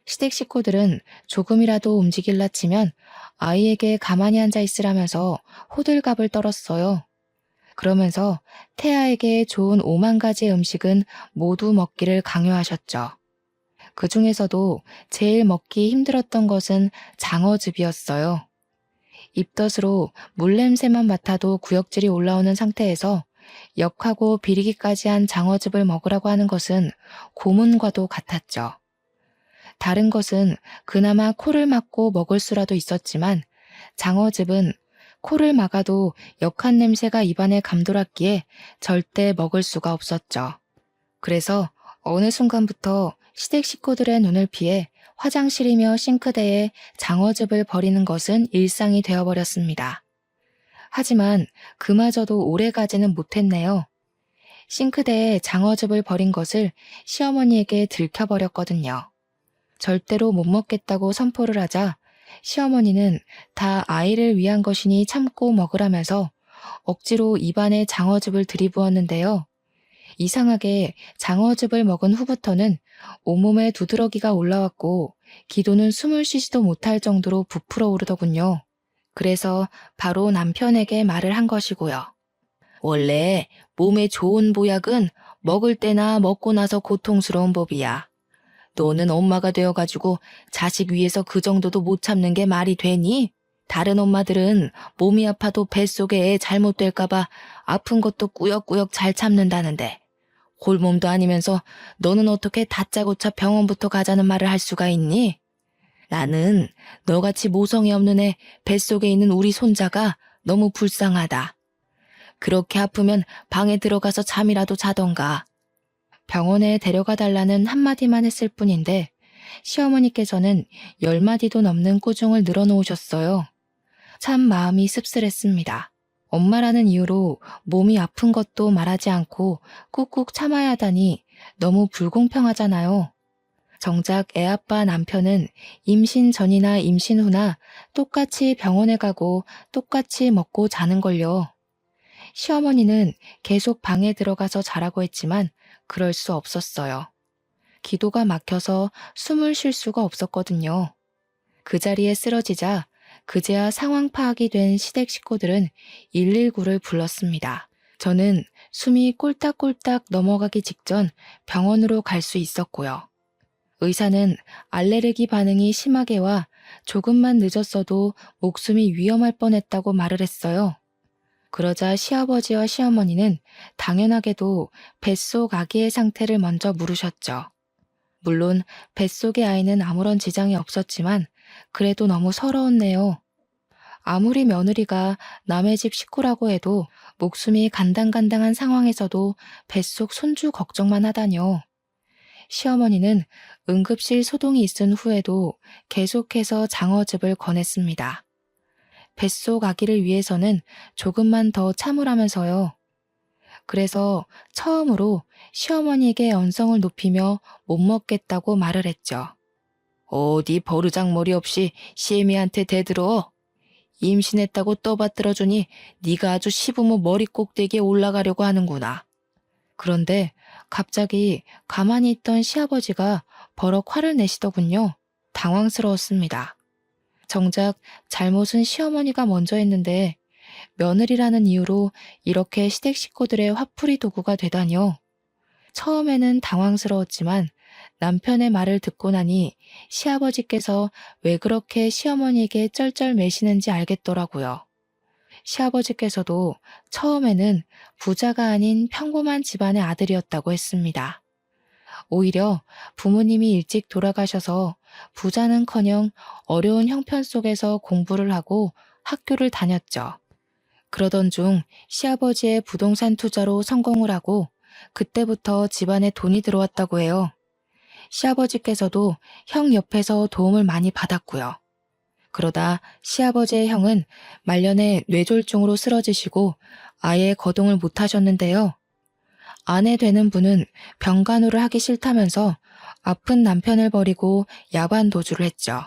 시댁 식구들은 조금이라도 움직일라 치면 아이에게 가만히 앉아 있으라면서 호들갑을 떨었어요. 그러면서 태아에게 좋은 5만 가지의 음식은 모두 먹기를 강요하셨죠. 그 중에서도 제일 먹기 힘들었던 것은 장어즙이었어요. 입덧으로 물냄새만 맡아도 구역질이 올라오는 상태에서 역하고 비리기까지 한 장어즙을 먹으라고 하는 것은 고문과도 같았죠. 다른 것은 그나마 코를 막고 먹을 수라도 있었지만 장어즙은 코를 막아도 역한 냄새가 입안에 감돌았기에 절대 먹을 수가 없었죠. 그래서 어느 순간부터 시댁 식구들의 눈을 피해 화장실이며 싱크대에 장어즙을 버리는 것은 일상이 되어버렸습니다. 하지만 그마저도 오래가지는 못했네요. 싱크대에 장어즙을 버린 것을 시어머니에게 들켜버렸거든요. 절대로 못 먹겠다고 선포를 하자 시어머니는 다 아이를 위한 것이니 참고 먹으라면서 억지로 입안에 장어즙을 들이부었는데요. 이상하게 장어즙을 먹은 후부터는 온몸에 두드러기가 올라왔고 기도는 숨을 쉬지도 못할 정도로 부풀어 오르더군요. 그래서 바로 남편에게 말을 한 것이고요. 원래 몸에 좋은 보약은 먹을 때나 먹고 나서 고통스러운 법이야. 너는 엄마가 되어가지고 자식 위해서 그 정도도 못 참는 게 말이 되니? 다른 엄마들은 몸이 아파도 뱃속에 애 잘못될까봐 아픈 것도 꾸역꾸역 잘 참는다는데 골몸도 아니면서 너는 어떻게 다짜고짜 병원부터 가자는 말을 할 수가 있니? 나는 너같이 모성이 없는 애 뱃속에 있는 우리 손자가 너무 불쌍하다. 그렇게 아프면 방에 들어가서 잠이라도 자던가. 병원에 데려가 달라는 한마디만 했을 뿐인데 시어머니께서는 10마디도 넘는 꾸중을 늘어놓으셨어요. 참 마음이 씁쓸했습니다. 엄마라는 이유로 몸이 아픈 것도 말하지 않고 꾹꾹 참아야 하다니 너무 불공평하잖아요. 정작 애아빠 남편은 임신 전이나 임신 후나 똑같이 병원에 가고 똑같이 먹고 자는걸요. 시어머니는 계속 방에 들어가서 자라고 했지만 그럴 수 없었어요. 기도가 막혀서 숨을 쉴 수가 없었거든요. 그 자리에 쓰러지자 그제야 상황 파악이 된 시댁 식구들은 119를 불렀습니다. 저는 숨이 꼴딱꼴딱 넘어가기 직전 병원으로 갈 수 있었고요. 의사는 알레르기 반응이 심하게 와 조금만 늦었어도 목숨이 위험할 뻔했다고 말을 했어요. 그러자 시아버지와 시어머니는 당연하게도 뱃속 아기의 상태를 먼저 물으셨죠. 물론 뱃속의 아이는 아무런 지장이 없었지만 그래도 너무 서러웠네요. 아무리 며느리가 남의 집 식구라고 해도 목숨이 간당간당한 상황에서도 뱃속 손주 걱정만 하다뇨. 시어머니는 응급실 소동이 있은 후에도 계속해서 장어즙을 권했습니다. 뱃속 아기를 위해서는 조금만 더 참으라면서요. 그래서 처음으로 시어머니에게 언성을 높이며 못 먹겠다고 말을 했죠. 어디 버르장머리 없이 시애미한테 대들어. 임신했다고 떠받들어주니 네가 아주 시부모 머리 꼭대기에 올라가려고 하는구나. 그런데 갑자기 가만히 있던 시아버지가 버럭 화를 내시더군요. 당황스러웠습니다. 정작 잘못은 시어머니가 먼저 했는데 며느리라는 이유로 이렇게 시댁 식구들의 화풀이 도구가 되다니요. 처음에는 당황스러웠지만 남편의 말을 듣고 나니 시아버지께서 왜 그렇게 시어머니에게 쩔쩔매시는지 알겠더라고요. 시아버지께서도 처음에는 부자가 아닌 평범한 집안의 아들이었다고 했습니다. 오히려 부모님이 일찍 돌아가셔서 부자는커녕 어려운 형편 속에서 공부를 하고 학교를 다녔죠. 그러던 중 시아버지의 부동산 투자로 성공을 하고 그때부터 집안에 돈이 들어왔다고 해요. 시아버지께서도 형 옆에서 도움을 많이 받았고요. 그러다 시아버지의 형은 말년에 뇌졸중으로 쓰러지시고 아예 거동을 못 하셨는데요. 아내 되는 분은 병간호를 하기 싫다면서 아픈 남편을 버리고 야반 도주를 했죠.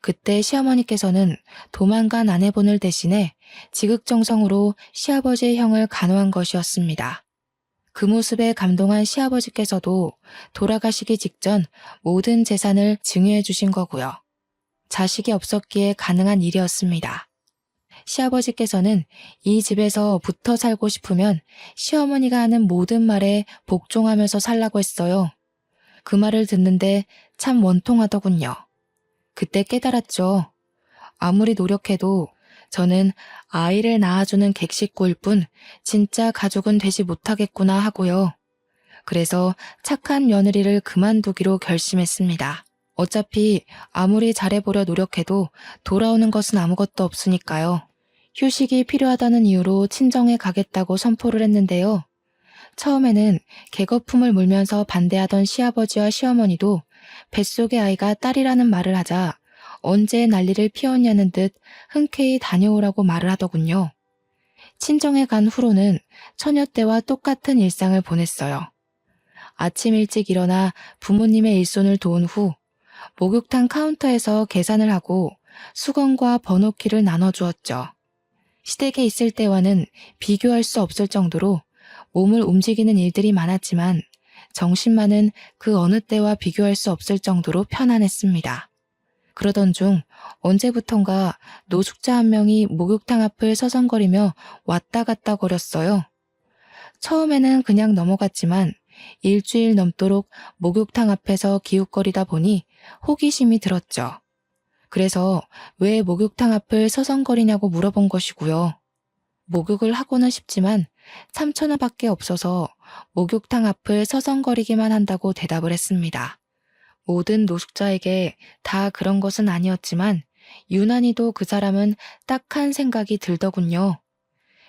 그때 시어머니께서는 도망간 아내분을 대신해 지극정성으로 시아버지의 형을 간호한 것이었습니다. 그 모습에 감동한 시아버지께서도 돌아가시기 직전 모든 재산을 증여해 주신 거고요. 자식이 없었기에 가능한 일이었습니다. 시아버지께서는 이 집에서 붙어 살고 싶으면 시어머니가 하는 모든 말에 복종하면서 살라고 했어요. 그 말을 듣는데 참 원통하더군요. 그때 깨달았죠. 아무리 노력해도 저는 아이를 낳아주는 객식구일 뿐 진짜 가족은 되지 못하겠구나 하고요. 그래서 착한 며느리를 그만두기로 결심했습니다. 어차피 아무리 잘해보려 노력해도 돌아오는 것은 아무것도 없으니까요. 휴식이 필요하다는 이유로 친정에 가겠다고 선포를 했는데요. 처음에는 개거품을 물면서 반대하던 시아버지와 시어머니도 뱃속의 아이가 딸이라는 말을 하자 언제 난리를 피웠냐는 듯 흔쾌히 다녀오라고 말을 하더군요. 친정에 간 후로는 처녀 때와 똑같은 일상을 보냈어요. 아침 일찍 일어나 부모님의 일손을 도운 후 목욕탕 카운터에서 계산을 하고 수건과 번호키를 나눠주었죠. 시댁에 있을 때와는 비교할 수 없을 정도로 몸을 움직이는 일들이 많았지만 정신만은 그 어느 때와 비교할 수 없을 정도로 편안했습니다. 그러던 중 언제부턴가 노숙자 한 명이 목욕탕 앞을 서성거리며 왔다 갔다 거렸어요. 처음에는 그냥 넘어갔지만 일주일 넘도록 목욕탕 앞에서 기웃거리다 보니 호기심이 들었죠. 그래서 왜 목욕탕 앞을 서성거리냐고 물어본 것이고요. 목욕을 하고는 싶지만 3,000원밖에 없어서 목욕탕 앞을 서성거리기만 한다고 대답을 했습니다. 모든 노숙자에게 다 그런 것은 아니었지만 유난히도 그 사람은 딱한 생각이 들더군요.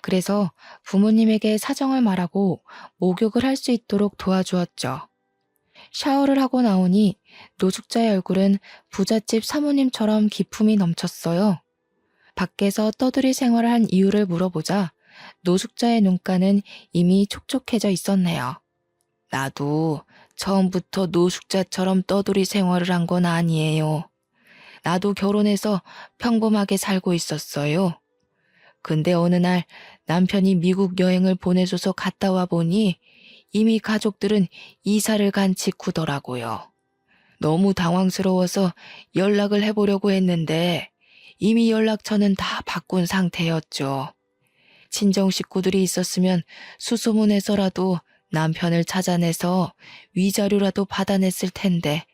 그래서 부모님에게 사정을 말하고 목욕을 할 수 있도록 도와주었죠. 샤워를 하고 나오니 노숙자의 얼굴은 부잣집 사모님처럼 기품이 넘쳤어요. 밖에서 떠들이 생활을 한 이유를 물어보자 노숙자의 눈가는 이미 촉촉해져 있었네요. 나도 처음부터 노숙자처럼 떠돌이 생활을 한 건 아니에요. 나도 결혼해서 평범하게 살고 있었어요. 근데 어느 날 남편이 미국 여행을 보내줘서 갔다 와 보니 이미 가족들은 이사를 간 직후더라고요. 너무 당황스러워서 연락을 해보려고 했는데 이미 연락처는 다 바꾼 상태였죠. 친정 식구들이 있었으면 수소문해서라도 남편을 찾아내서 위자료라도 받아냈을 텐데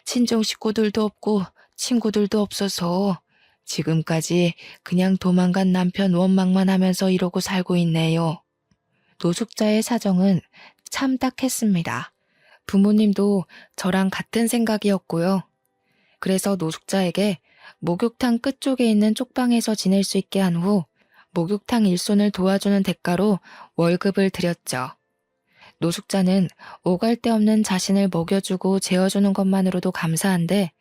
친정 식구들도 없고 친구들도 없어서 지금까지 그냥 도망간 남편 원망만 하면서 이러고 살고 있네요. 노숙자의 사정은 참 딱했습니다. 부모님도 저랑 같은 생각이었고요. 그래서 노숙자에게 목욕탕 끝쪽에 있는 쪽방에서 지낼 수 있게 한 후 목욕탕 일손을 도와주는 대가로 월급을 드렸죠. 노숙자는 오갈 데 없는 자신을 먹여주고 재워주는 것만으로도 감사한데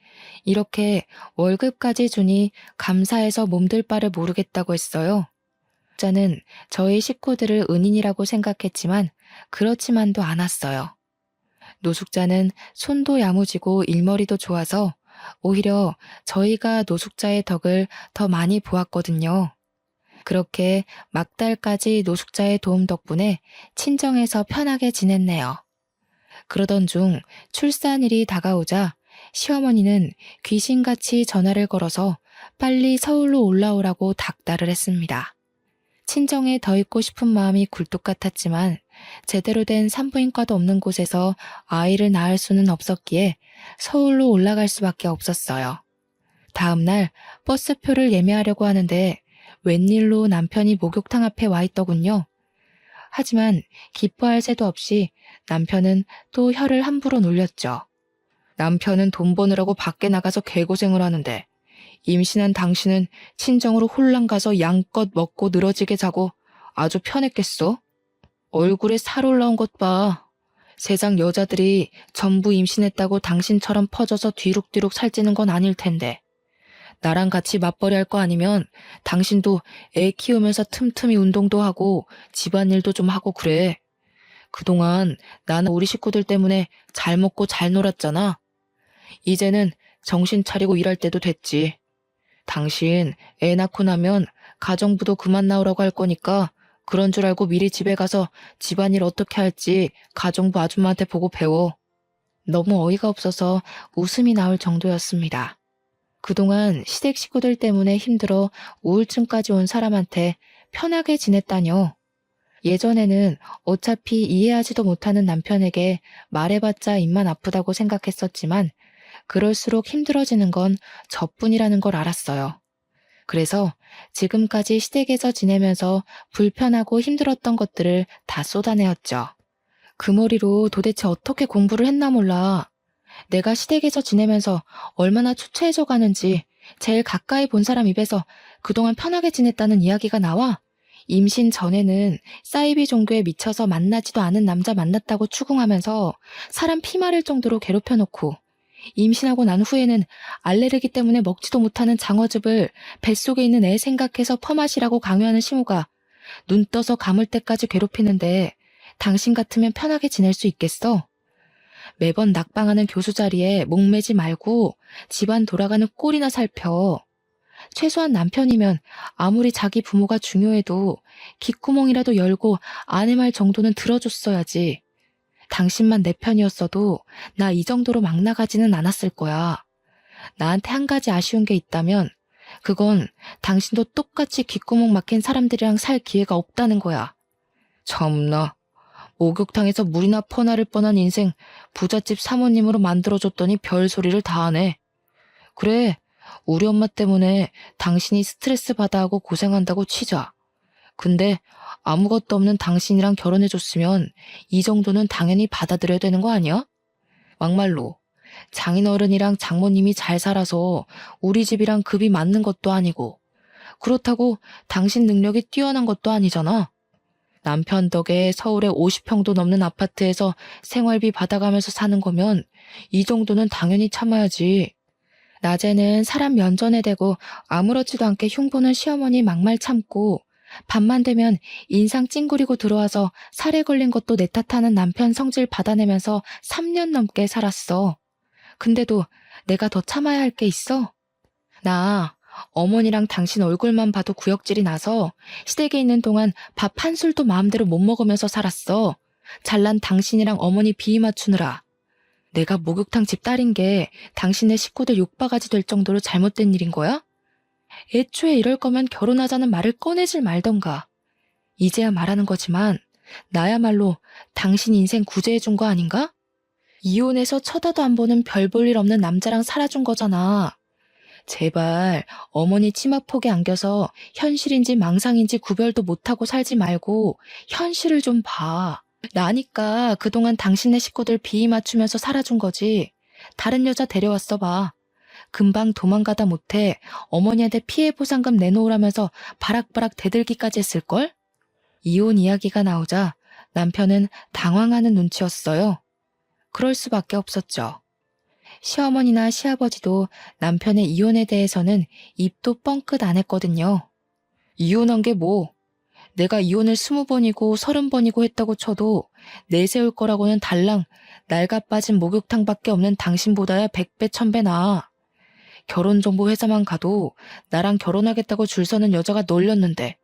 이렇게 월급까지 주니 감사해서 몸둘 바를 모르겠다고 했어요. 노숙자는 저희 식구들을 은인이라고 생각했지만 그렇지만도 않았어요. 노숙자는 손도 야무지고 일머리도 좋아서 오히려 저희가 노숙자의 덕을 더 많이 보았거든요. 그렇게 막달까지 노숙자의 도움 덕분에 친정에서 편하게 지냈네요. 그러던 중 출산일이 다가오자 시어머니는 귀신같이 전화를 걸어서 빨리 서울로 올라오라고 닥달을 했습니다. 친정에 더 있고 싶은 마음이 굴뚝 같았지만 제대로 된 산부인과도 없는 곳에서 아이를 낳을 수는 없었기에 서울로 올라갈 수밖에 없었어요. 다음 날 버스표를 예매하려고 하는데 웬일로 남편이 목욕탕 앞에 와 있더군요. 하지만 기뻐할 새도 없이 남편은 또 혀를 함부로 놀렸죠. 남편은 돈 버느라고 밖에 나가서 개고생을 하는데 임신한 당신은 친정으로 홀랑 가서 양껏 먹고 늘어지게 자고 아주 편했겠어? 얼굴에 살 올라온 것 봐. 세상 여자들이 전부 임신했다고 당신처럼 퍼져서 뒤룩뒤룩 살찌는 건 아닐 텐데. 나랑 같이 맞벌이 할 거 아니면 당신도 애 키우면서 틈틈이 운동도 하고 집안일도 좀 하고 그래. 그동안 나는 우리 식구들 때문에 잘 먹고 잘 놀았잖아. 이제는 정신 차리고 일할 때도 됐지. 당신 애 낳고 나면 가정부도 그만 나오라고 할 거니까 그런 줄 알고 미리 집에 가서 집안일 어떻게 할지 가정부 아줌마한테 보고 배워. 너무 어이가 없어서 웃음이 나올 정도였습니다. 그동안 시댁 식구들 때문에 힘들어 우울증까지 온 사람한테 편하게 지냈다뇨. 예전에는 어차피 이해하지도 못하는 남편에게 말해봤자 입만 아프다고 생각했었지만 그럴수록 힘들어지는 건 저뿐이라는 걸 알았어요. 그래서 지금까지 시댁에서 지내면서 불편하고 힘들었던 것들을 다 쏟아내었죠. 그 머리로 도대체 어떻게 공부를 했나 몰라. 내가 시댁에서 지내면서 얼마나 초췌해져 가는지 제일 가까이 본 사람 입에서 그동안 편하게 지냈다는 이야기가 나와. 임신 전에는 사이비 종교에 미쳐서 만나지도 않은 남자 만났다고 추궁하면서 사람 피 마를 정도로 괴롭혀놓고 임신하고 난 후에는 알레르기 때문에 먹지도 못하는 장어즙을 뱃속에 있는 애 생각해서 퍼마시라고 강요하는 시모가 눈 떠서 감을 때까지 괴롭히는데 당신 같으면 편하게 지낼 수 있겠어? 매번 낙방하는 교수 자리에 목매지 말고 집안 돌아가는 꼴이나 살펴. 최소한 남편이면 아무리 자기 부모가 중요해도 귓구멍이라도 열고 아내 말 정도는 들어줬어야지. 당신만 내 편이었어도 나 이 정도로 막 나가지는 않았을 거야. 나한테 한 가지 아쉬운 게 있다면 그건 당신도 똑같이 귓구멍 막힌 사람들이랑 살 기회가 없다는 거야. 참나. 목욕탕에서 물이나 퍼나를 뻔한 인생 부잣집 사모님으로 만들어줬더니 별소리를 다 하네. 그래, 우리 엄마 때문에 당신이 스트레스 받아 하고 고생한다고 치자. 근데 아무것도 없는 당신이랑 결혼해줬으면 이 정도는 당연히 받아들여야 되는 거 아니야? 막말로 장인어른이랑 장모님이 잘 살아서 우리 집이랑 급이 맞는 것도 아니고 그렇다고 당신 능력이 뛰어난 것도 아니잖아. 남편 덕에 서울에 50평도 넘는 아파트에서 생활비 받아가면서 사는 거면 이 정도는 당연히 참아야지. 낮에는 사람 면전에 대고 아무렇지도 않게 흉보는 시어머니 막말 참고 밤만 되면 인상 찡그리고 들어와서 살에 걸린 것도 내 탓하는 남편 성질 받아내면서 3년 넘게 살았어. 근데도 내가 더 참아야 할 게 있어? 나 어머니랑 당신 얼굴만 봐도 구역질이 나서 시댁에 있는 동안 밥 한 술도 마음대로 못 먹으면서 살았어. 잘난 당신이랑 어머니 비위 맞추느라. 내가 목욕탕 집 딸인 게 당신네 식구들 욕바가지 될 정도로 잘못된 일인 거야? 애초에 이럴 거면 결혼하자는 말을 꺼내질 말던가. 이제야 말하는 거지만 나야말로 당신 인생 구제해준 거 아닌가? 이혼해서 쳐다도 안 보는 별 볼 일 없는 남자랑 살아준 거잖아. 제발 어머니 치마폭에 안겨서 현실인지 망상인지 구별도 못하고 살지 말고 현실을 좀 봐. 나니까 그동안 당신네 식구들 비위 맞추면서 살아준 거지. 다른 여자 데려왔어 봐. 금방 도망가다 못해 어머니한테 피해 보상금 내놓으라면서 바락바락 대들기까지 했을걸? 이혼 이야기가 나오자 남편은 당황하는 눈치였어요. 그럴 수밖에 없었죠. 시어머니나 시아버지도 남편의 이혼에 대해서는 입도 뻥끗 안 했거든요. 이혼한 게 뭐? 내가 이혼을 20번이고 30번이고 했다고 쳐도 내세울 거라고는 달랑 낡아 빠진 목욕탕밖에 없는 당신보다야 100배 1000배 나아. 결혼정보 회사만 가도 나랑 결혼하겠다고 줄 서는 여자가 널렸는데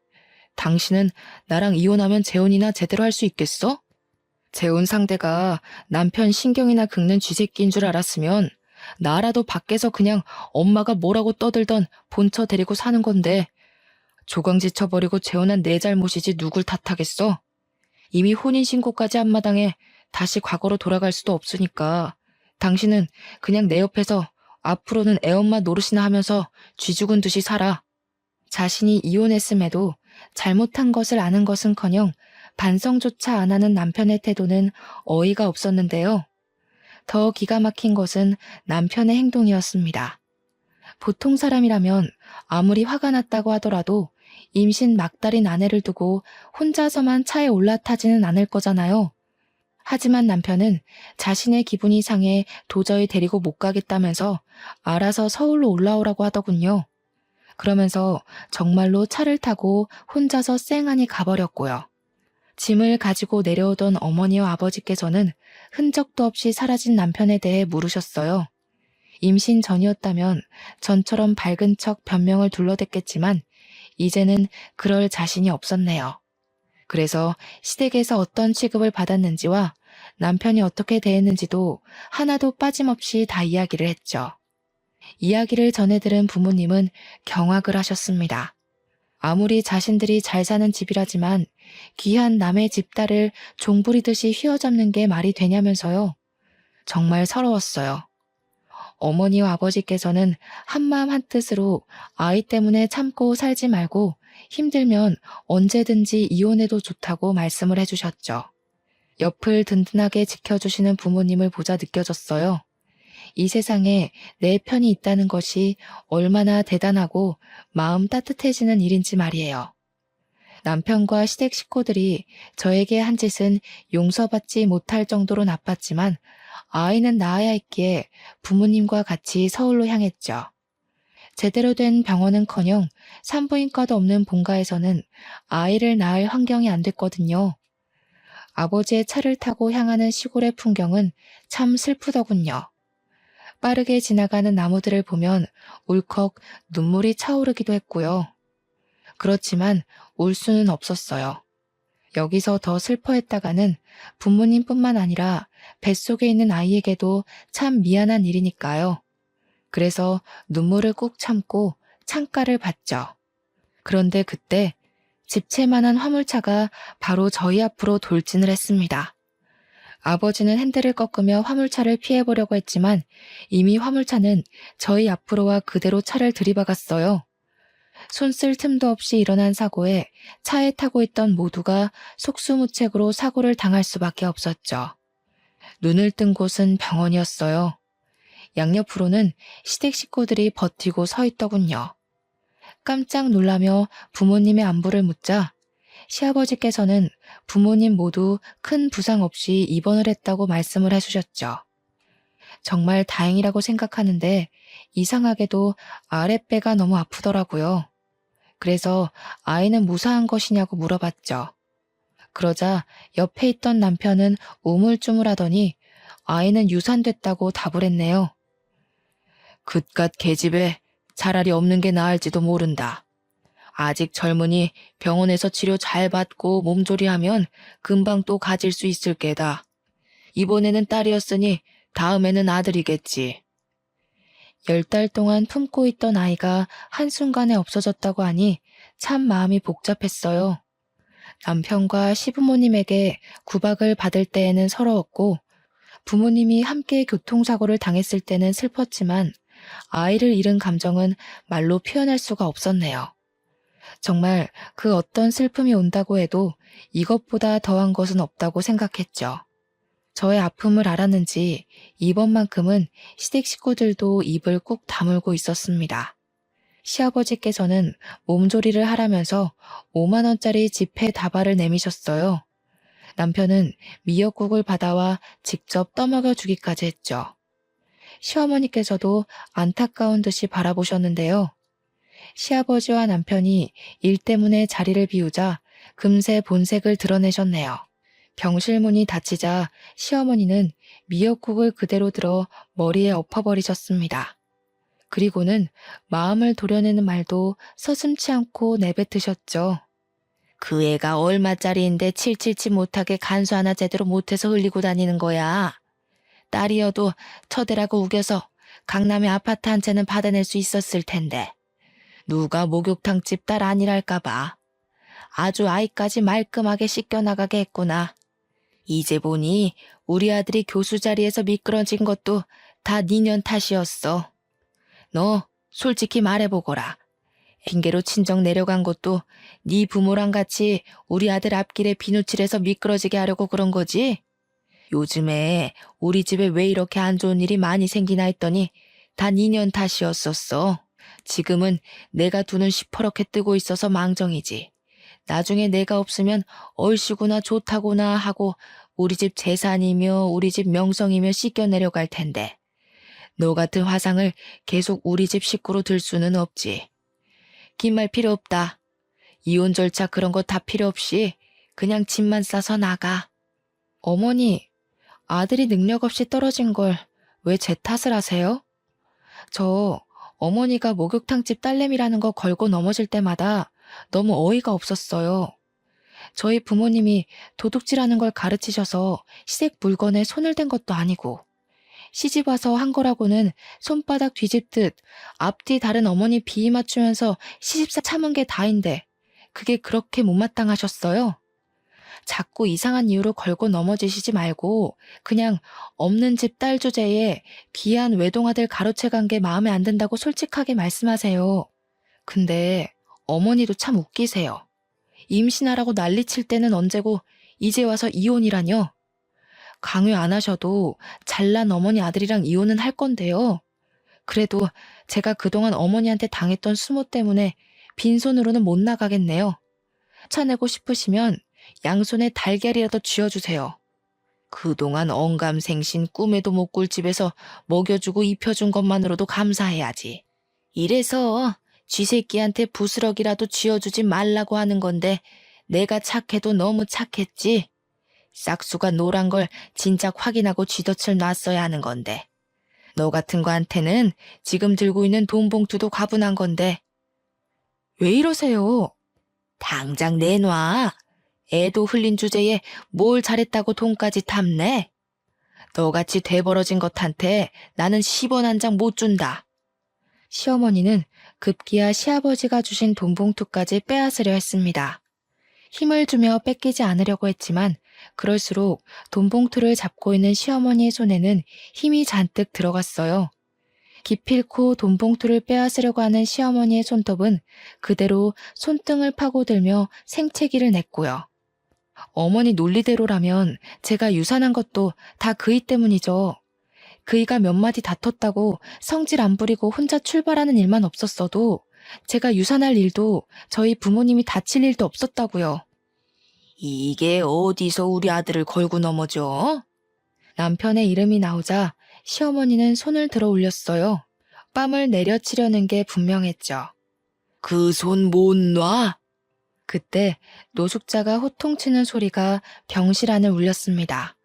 당신은 나랑 이혼하면 재혼이나 제대로 할 수 있겠어? 재혼 상대가 남편 신경이나 긁는 쥐새끼인 줄 알았으면 나라도 밖에서 그냥 엄마가 뭐라고 떠들던 본처 데리고 사는 건데 조강지쳐 버리고 재혼한 내 잘못이지 누굴 탓하겠어? 이미 혼인신고까지 한 마당에 다시 과거로 돌아갈 수도 없으니까 당신은 그냥 내 옆에서 앞으로는 애엄마 노릇이나 하면서 쥐 죽은 듯이 살아. 자신이 이혼했음에도 잘못한 것을 아는 것은커녕 반성조차 안 하는 남편의 태도는 어이가 없었는데요. 더 기가 막힌 것은 남편의 행동이었습니다. 보통 사람이라면 아무리 화가 났다고 하더라도 임신 막달인 아내를 두고 혼자서만 차에 올라타지는 않을 거잖아요. 하지만 남편은 자신의 기분이 상해 도저히 데리고 못 가겠다면서 알아서 서울로 올라오라고 하더군요. 그러면서 정말로 차를 타고 혼자서 쌩하니 가버렸고요. 짐을 가지고 내려오던 어머니와 아버지께서는 흔적도 없이 사라진 남편에 대해 물으셨어요. 임신 전이었다면 전처럼 밝은 척 변명을 둘러댔겠지만 이제는 그럴 자신이 없었네요. 그래서 시댁에서 어떤 취급을 받았는지와 남편이 어떻게 대했는지도 하나도 빠짐없이 다 이야기를 했죠. 이야기를 전해 들은 부모님은 경악을 하셨습니다. 아무리 자신들이 잘 사는 집이라지만 귀한 남의 집딸을 종부리듯이 휘어잡는 게 말이 되냐면서요. 정말 서러웠어요. 어머니와 아버지께서는 한마음 한뜻으로 아이 때문에 참고 살지 말고 힘들면 언제든지 이혼해도 좋다고 말씀을 해주셨죠. 옆을 든든하게 지켜주시는 부모님을 보자 느껴졌어요. 이 세상에 내 편이 있다는 것이 얼마나 대단하고 마음 따뜻해지는 일인지 말이에요. 남편과 시댁 식구들이 저에게 한 짓은 용서받지 못할 정도로 나빴지만 아이는 낳아야 했기에 부모님과 같이 서울로 향했죠. 제대로 된 병원은커녕 산부인과도 없는 본가에서는 아이를 낳을 환경이 안 됐거든요. 아버지의 차를 타고 향하는 시골의 풍경은 참 슬프더군요. 빠르게 지나가는 나무들을 보면 울컥 눈물이 차오르기도 했고요. 그렇지만 울 수는 없었어요. 여기서 더 슬퍼했다가는 부모님뿐만 아니라 뱃속에 있는 아이에게도 참 미안한 일이니까요. 그래서 눈물을 꾹 참고 창가를 봤죠. 그런데 그때 집채만한 화물차가 바로 저희 앞으로 돌진을 했습니다. 아버지는 핸들을 꺾으며 화물차를 피해보려고 했지만 이미 화물차는 저희 앞으로 와 그대로 차를 들이박았어요. 손 쓸 틈도 없이 일어난 사고에 차에 타고 있던 모두가 속수무책으로 사고를 당할 수밖에 없었죠. 눈을 뜬 곳은 병원이었어요. 양옆으로는 시댁 식구들이 버티고 서 있더군요. 깜짝 놀라며 부모님의 안부를 묻자 시아버지께서는 부모님 모두 큰 부상 없이 입원을 했다고 말씀을 해주셨죠. 정말 다행이라고 생각하는데 이상하게도 아랫배가 너무 아프더라고요. 그래서 아이는 무사한 것이냐고 물어봤죠. 그러자 옆에 있던 남편은 우물쭈물하더니 아이는 유산됐다고 답을 했네요. 그깟 계집애 차라리 없는 게 나을지도 모른다. 아직 젊으니 병원에서 치료 잘 받고 몸조리하면 금방 또 가질 수 있을 게다. 이번에는 딸이었으니 다음에는 아들이겠지. 10달 동안 품고 있던 아이가 한순간에 없어졌다고 하니 참 마음이 복잡했어요. 남편과 시부모님에게 구박을 받을 때에는 서러웠고 부모님이 함께 교통사고를 당했을 때는 슬펐지만 아이를 잃은 감정은 말로 표현할 수가 없었네요. 정말 그 어떤 슬픔이 온다고 해도 이것보다 더한 것은 없다고 생각했죠. 저의 아픔을 알았는지 이번만큼은 시댁 식구들도 입을 꾹 다물고 있었습니다. 시아버지께서는 몸조리를 하라면서 5만 원짜리 지폐 다발을 내미셨어요. 남편은 미역국을 받아와 직접 떠먹여 주기까지 했죠. 시어머니께서도 안타까운 듯이 바라보셨는데요. 시아버지와 남편이 일 때문에 자리를 비우자 금세 본색을 드러내셨네요. 병실문이 닫히자 시어머니는 미역국을 그대로 들어 머리에 엎어버리셨습니다. 그리고는 마음을 도려내는 말도 서슴지 않고 내뱉으셨죠. 그 애가 얼마짜리인데 칠칠치 못하게 간수 하나 제대로 못해서 흘리고 다니는 거야. 딸이어도 처대라고 우겨서 강남의 아파트 한 채는 받아낼 수 있었을 텐데. 누가 목욕탕집 딸 아니랄까봐. 아주 아이까지 말끔하게 씻겨나가게 했구나. 이제 보니 우리 아들이 교수 자리에서 미끄러진 것도 다 니년 탓이었어. 너 솔직히 말해보거라. 핑계로 친정 내려간 것도 네 부모랑 같이 우리 아들 앞길에 비누칠해서 미끄러지게 하려고 그런 거지? 요즘에 우리 집에 왜 이렇게 안 좋은 일이 많이 생기나 했더니 다 니년 탓이었었어. 지금은 내가 두 눈 시퍼렇게 뜨고 있어서 망정이지. 나중에 내가 없으면 얼씨구나 좋다구나 하고 우리 집 재산이며 우리 집 명성이며 씻겨 내려갈 텐데. 너 같은 화상을 계속 우리 집 식구로 들 수는 없지. 긴 말 필요 없다. 이혼 절차 그런 거 다 필요 없이 그냥 짐만 싸서 나가. 어머니, 아들이 능력 없이 떨어진 걸 왜 제 탓을 하세요? 저 어머니가 목욕탕집 딸내미라는 거 걸고 넘어질 때마다 너무 어이가 없었어요. 저희 부모님이 도둑질하는 걸 가르치셔서 시댁 물건에 손을 댄 것도 아니고 시집 와서 한 거라고는 손바닥 뒤집듯 앞뒤 다른 어머니 비위 맞추면서 시집사 참은 게 다인데 그게 그렇게 못마땅하셨어요? 자꾸 이상한 이유로 걸고 넘어지시지 말고 그냥 없는 집 딸 주제에 귀한 외동아들 가로채 간 게 마음에 안 든다고 솔직하게 말씀하세요. 근데 어머니도 참 웃기세요. 임신하라고 난리칠 때는 언제고 이제 와서 이혼이라뇨? 강요 안 하셔도 잘난 어머니 아들이랑 이혼은 할 건데요. 그래도 제가 그동안 어머니한테 당했던 수모 때문에 빈손으로는 못 나가겠네요. 차내고 싶으시면 양손에 달걀이라도 쥐어주세요. 그동안 언감생신 꿈에도 못 꿀 집에서 먹여주고 입혀준 것만으로도 감사해야지. 이래서 쥐새끼한테 부스럭이라도 쥐어주지 말라고 하는 건데 내가 착해도 너무 착했지. 싹수가 노란 걸 진작 확인하고 쥐덫을 놨어야 하는 건데. 너 같은 거한테는 지금 들고 있는 돈 봉투도 과분한 건데. 왜 이러세요? 당장 내놔. 애도 흘린 주제에 뭘 잘했다고 돈까지 탐내? 너같이 돼버러진 것한테 나는 10원 한 장 못 준다. 시어머니는 급기야 시아버지가 주신 돈 봉투까지 빼앗으려 했습니다. 힘을 주며 뺏기지 않으려고 했지만 그럴수록 돈 봉투를 잡고 있는 시어머니의 손에는 힘이 잔뜩 들어갔어요. 기필코 돈 봉투를 빼앗으려고 하는 시어머니의 손톱은 그대로 손등을 파고들며 생채기를 냈고요. 어머니 논리대로라면 제가 유산한 것도 다 그이 때문이죠. 그이가 몇 마디 다퉜다고 성질 안 부리고 혼자 출발하는 일만 없었어도 제가 유산할 일도 저희 부모님이 다칠 일도 없었다고요. 이게 어디서 우리 아들을 걸고 넘어져? 남편의 이름이 나오자 시어머니는 손을 들어 올렸어요. 뺨을 내려치려는 게 분명했죠. 그 손 못 놔? 그때 노숙자가 호통치는 소리가 병실 안을 울렸습니다.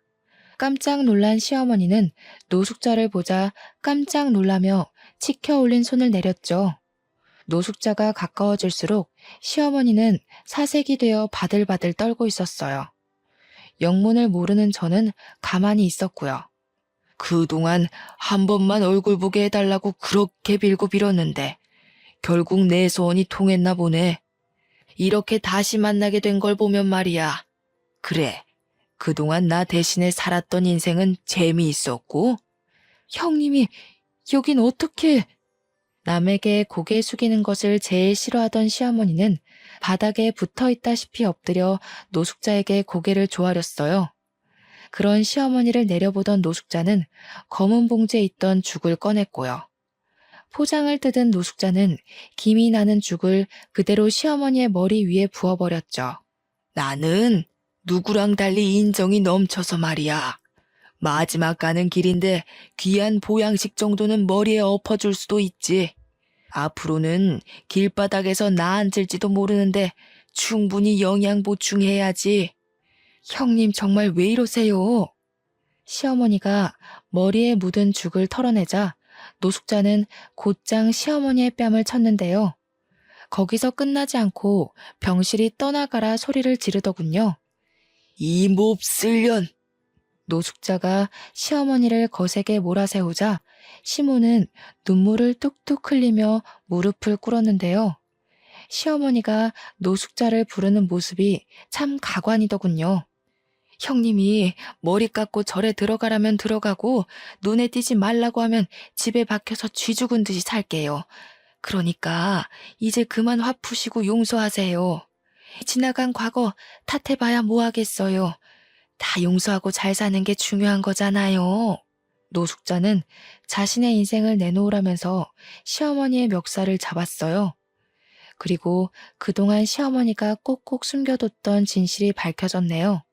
깜짝 놀란 시어머니는 노숙자를 보자 깜짝 놀라며 치켜 올린 손을 내렸죠. 노숙자가 가까워질수록 시어머니는 사색이 되어 바들바들 떨고 있었어요. 영문을 모르는 저는 가만히 있었고요. 그동안 한 번만 얼굴 보게 해달라고 그렇게 빌고 빌었는데 결국 내 소원이 통했나 보네. 이렇게 다시 만나게 된 걸 보면 말이야. 그래, 그동안 나 대신에 살았던 인생은 재미있었고. 형님이 여긴 어떻게... 남에게 고개 숙이는 것을 제일 싫어하던 시어머니는 바닥에 붙어있다시피 엎드려 노숙자에게 고개를 조아렸어요. 그런 시어머니를 내려보던 노숙자는 검은 봉지에 있던 죽을 꺼냈고요. 포장을 뜯은 노숙자는 김이 나는 죽을 그대로 시어머니의 머리 위에 부어버렸죠. 나는 누구랑 달리 인정이 넘쳐서 말이야. 마지막 가는 길인데 귀한 보양식 정도는 머리에 엎어줄 수도 있지. 앞으로는 길바닥에서 나 앉을지도 모르는데 충분히 영양 보충해야지. 형님 정말 왜 이러세요? 시어머니가 머리에 묻은 죽을 털어내자 노숙자는 곧장 시어머니의 뺨을 쳤는데요. 거기서 끝나지 않고 병실이 떠나가라 소리를 지르더군요. 이 몹쓸년! 노숙자가 시어머니를 거세게 몰아세우자 시모는 눈물을 뚝뚝 흘리며 무릎을 꿇었는데요. 시어머니가 노숙자를 부르는 모습이 참 가관이더군요. 형님이 머리 깎고 절에 들어가라면 들어가고 눈에 띄지 말라고 하면 집에 박혀서 쥐 죽은 듯이 살게요. 그러니까 이제 그만 화 푸시고 용서하세요. 지나간 과거 탓해봐야 뭐하겠어요. 다 용서하고 잘 사는 게 중요한 거잖아요. 노숙자는 자신의 인생을 내놓으라면서 시어머니의 멱살을 잡았어요. 그리고 그동안 시어머니가 꼭꼭 숨겨뒀던 진실이 밝혀졌네요.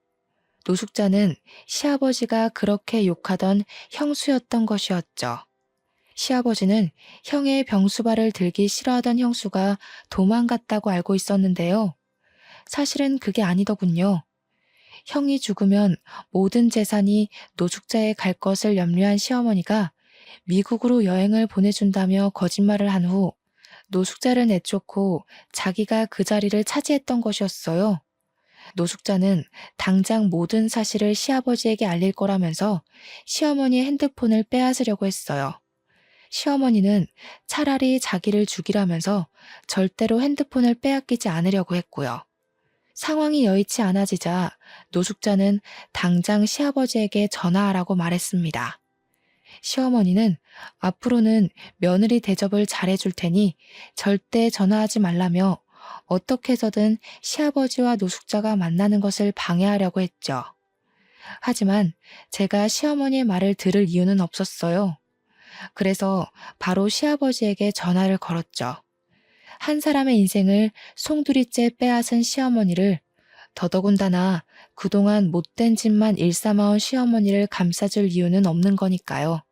노숙자는 시아버지가 그렇게 욕하던 형수였던 것이었죠. 시아버지는 형의 병수발을 들기 싫어하던 형수가 도망갔다고 알고 있었는데요. 사실은 그게 아니더군요. 형이 죽으면 모든 재산이 노숙자에 갈 것을 염려한 시어머니가 미국으로 여행을 보내준다며 거짓말을 한 후 노숙자를 내쫓고 자기가 그 자리를 차지했던 것이었어요. 노숙자는 당장 모든 사실을 시아버지에게 알릴 거라면서 시어머니의 핸드폰을 빼앗으려고 했어요. 시어머니는 차라리 자기를 죽이라면서 절대로 핸드폰을 빼앗기지 않으려고 했고요. 상황이 여의치 않아지자 노숙자는 당장 시아버지에게 전화하라고 말했습니다. 시어머니는 앞으로는 며느리 대접을 잘해줄 테니 절대 전화하지 말라며 어떻게 해서든 시아버지와 노숙자가 만나는 것을 방해하려고 했죠. 하지만 제가 시어머니의 말을 들을 이유는 없었어요. 그래서 바로 시아버지에게 전화를 걸었죠. 한 사람의 인생을 송두리째 빼앗은 시어머니를, 더더군다나 그동안 못된 짓만 일삼아온 시어머니를 감싸줄 이유는 없는 거니까요.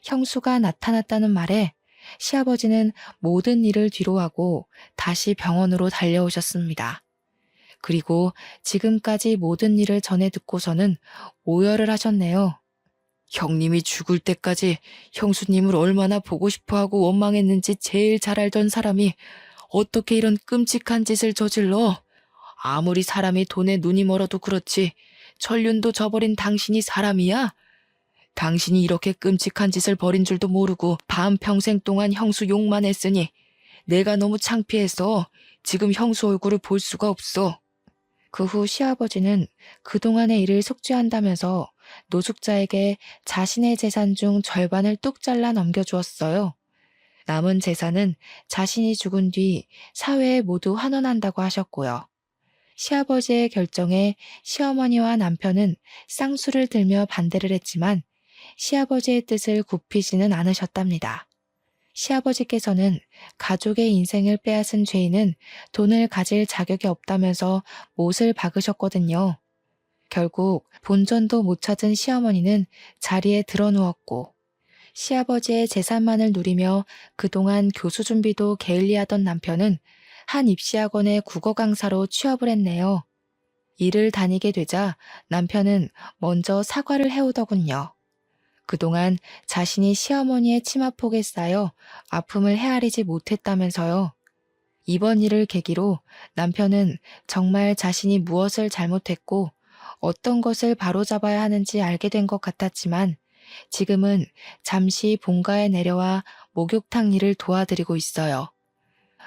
형수가 나타났다는 말에 시아버지는 모든 일을 뒤로하고 다시 병원으로 달려오셨습니다. 그리고 지금까지 모든 일을 전해 듣고서는 오열을 하셨네요. 형님이 죽을 때까지 형수님을 얼마나 보고 싶어하고 원망했는지 제일 잘 알던 사람이 어떻게 이런 끔찍한 짓을 저질러? 아무리 사람이 돈에 눈이 멀어도 그렇지 천륜도 저버린 당신이 사람이야? 당신이 이렇게 끔찍한 짓을 벌인 줄도 모르고 반평생 동안 형수 욕만 했으니 내가 너무 창피해서 지금 형수 얼굴을 볼 수가 없어. 그 후 시아버지는 그동안의 일을 속죄한다면서 노숙자에게 자신의 재산 중 절반을 뚝 잘라 넘겨주었어요. 남은 재산은 자신이 죽은 뒤 사회에 모두 환원한다고 하셨고요. 시아버지의 결정에 시어머니와 남편은 쌍수를 들며 반대를 했지만 시아버지의 뜻을 굽히지는 않으셨답니다. 시아버지께서는 가족의 인생을 빼앗은 죄인은 돈을 가질 자격이 없다면서 못을 박으셨거든요. 결국 본전도 못 찾은 시어머니는 자리에 드러누웠고 시아버지의 재산만을 누리며 그동안 교수 준비도 게을리하던 남편은 한 입시학원의 국어 강사로 취업을 했네요. 일을 다니게 되자 남편은 먼저 사과를 해오더군요. 그동안 자신이 시어머니의 치마폭에 쌓여 아픔을 헤아리지 못했다면서요. 이번 일을 계기로 남편은 정말 자신이 무엇을 잘못했고 어떤 것을 바로잡아야 하는지 알게 된 것 같았지만 지금은 잠시 본가에 내려와 목욕탕 일을 도와드리고 있어요.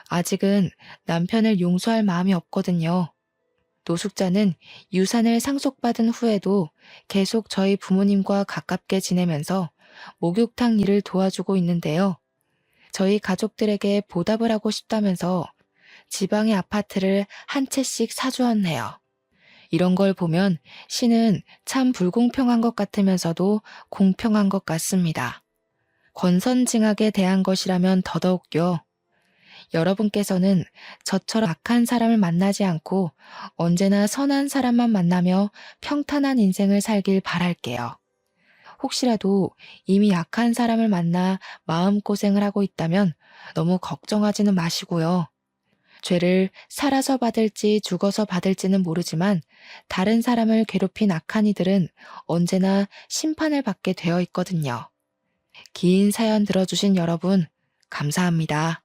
아직은 남편을 용서할 마음이 없거든요. 노숙자는 유산을 상속받은 후에도 계속 저희 부모님과 가깝게 지내면서 목욕탕 일을 도와주고 있는데요. 저희 가족들에게 보답을 하고 싶다면서 지방의 아파트를 한 채씩 사주었네요. 이런 걸 보면 신은 참 불공평한 것 같으면서도 공평한 것 같습니다. 권선징악에 대한 것이라면 더더욱요. 여러분께서는 저처럼 악한 사람을 만나지 않고 언제나 선한 사람만 만나며 평탄한 인생을 살길 바랄게요. 혹시라도 이미 악한 사람을 만나 마음고생을 하고 있다면 너무 걱정하지는 마시고요. 죄를 살아서 받을지 죽어서 받을지는 모르지만 다른 사람을 괴롭힌 악한 이들은 언제나 심판을 받게 되어 있거든요. 긴 사연 들어주신 여러분, 감사합니다.